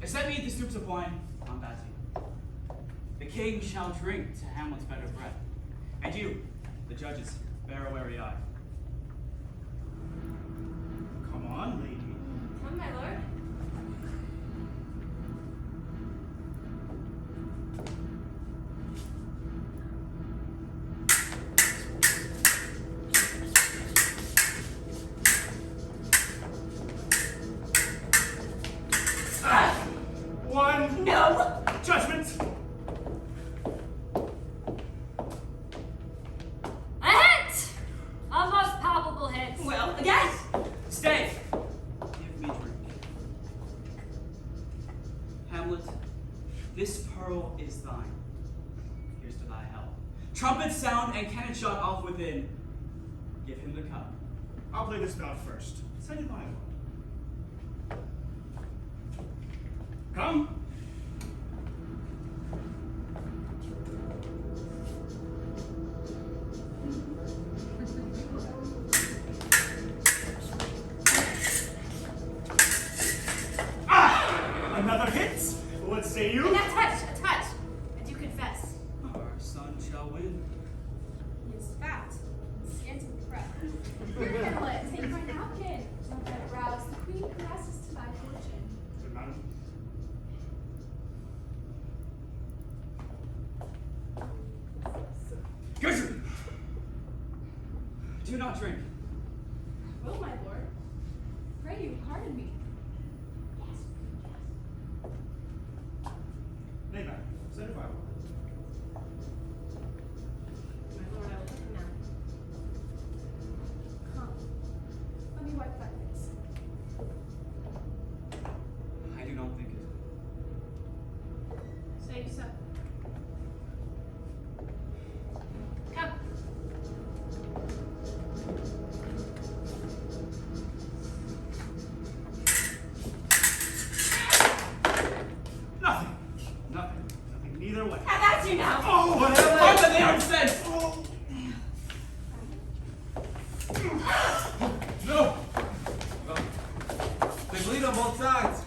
Except me eat the stoops of wine, I'm bad to you. The king shall drink to Hamlet's better breath. And you, the judges, bear a wary eye. Come on, lady. Come, my lord. One. No. Judgment. A hit! A most palpable hit. Well, again! Stay! Give me drink. Hamlet, this pearl is thine. Here's to thy health. Trumpets sound and cannon shot off within. Give him the cup. I'll play this bout first. Say goodbye, lord. Come. Another hit? What say you? And a touch. I do confess. Our son shall win. He is fat, and scant with breath. Here, Hamlet, take my napkin. Don't let it rouse. The queen caresses to thy fortune. Good madam. Gertrude! Do not drink. Will, my lord. Pray you, pardon me. Nay, madam. Say goodbye. My lord, I will take him now. Come. Let me wipe thy face. I do not think it. Say so. Come. Nothing. Nothing. Neither way. Have at you now. Oh, Whatever! Fight the damn sense! No! They bleed on both sides.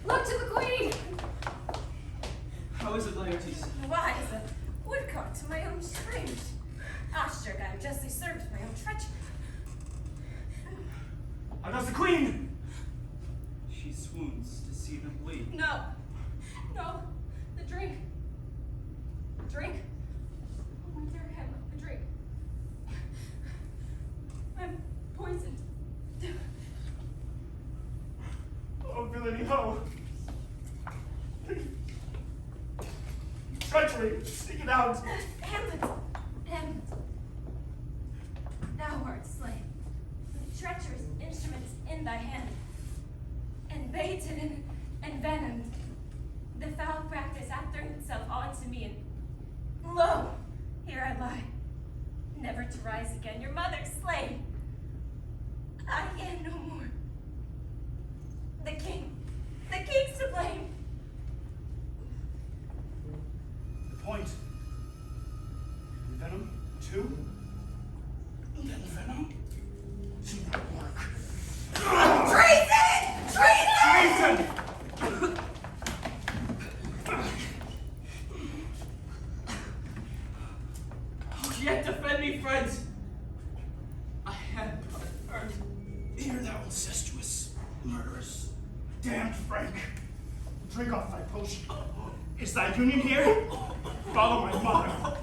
Look to the queen. How is it, Laertes? Why, as a woodcock to my own strange. Ashturk, I am justly served with my own treachery. How does the queen? She swoons to see them bleed. No. The drink. Oh, my dear Hamlet, the drink. I'm poisoned. Oh, villainy, ho! Treachery! Speak it out! Hamlet. Thou art slain. With treacherous instruments in thy hand. And baited and venomed. The foul practice hath turned itself onto me, and lo, here I lie, never to rise again. Your mother slain. I am no more. The king's to blame. The point. Venom, two. Then venom. See that work. Treason! Treason! Yet defend me, friends! I have heard. Hear thou incestuous, murderous, damned Frank. Drink off thy potion. Is thy union here? Follow my mother.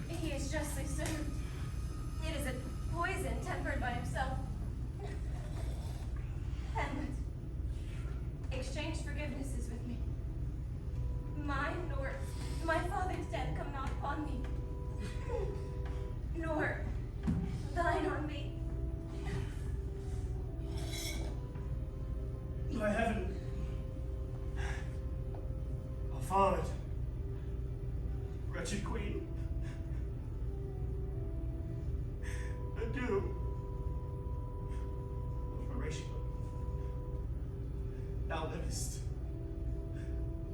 He is justly served. It is a poison tempered by himself. Hamlet, exchange forgivenesses with me. Mine nor my father's death come not upon me, nor thine on me. By heaven, our father, wretched queen, adieu. Horatio, thou livest.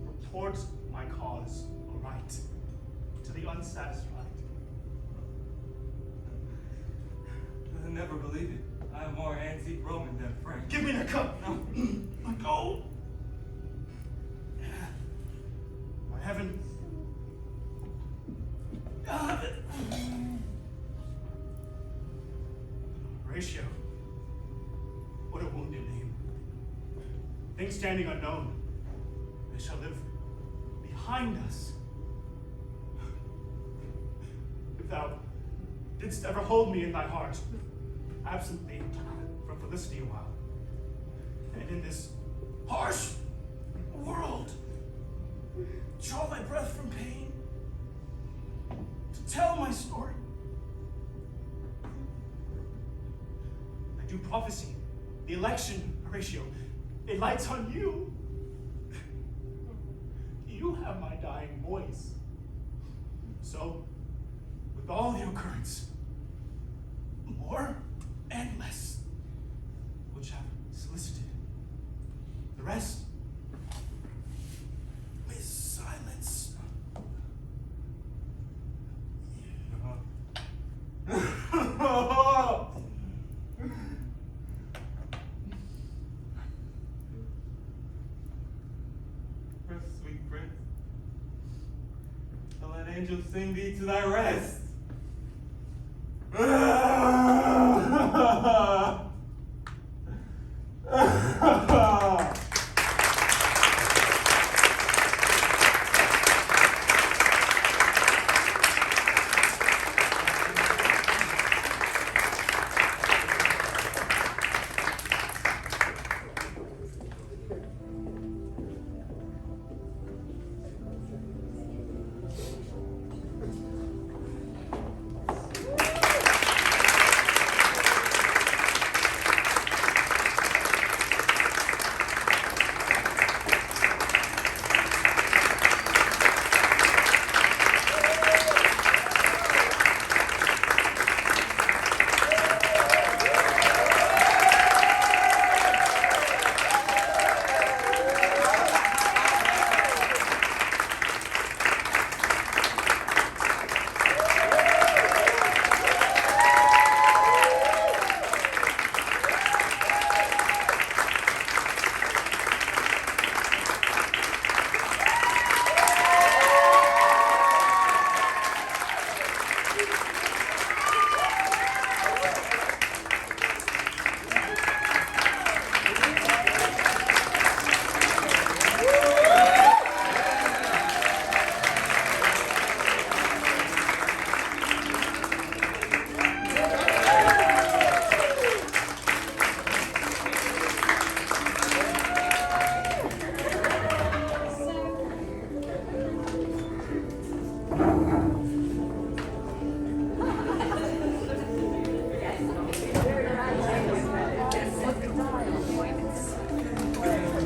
Report my cause aright to the unsatisfied. I'll never believe it. I am more anti-Roman than Frank. Give me the cup. No. Let go. My heaven. Horatio. What a wounded name. Things standing unknown. They shall live behind us. If thou didst ever hold me in thy heart, absent thee from felicity a while, and in this harsh world, draw thy breath from pain, to tell my story. I do prophecy, the election, Horatio, it lights on you. You have my dying voice. So, with all the occurrence, more and less, which have solicited. The rest is silence. Rest, sweet prince. I'll let angels sing thee to thy rest.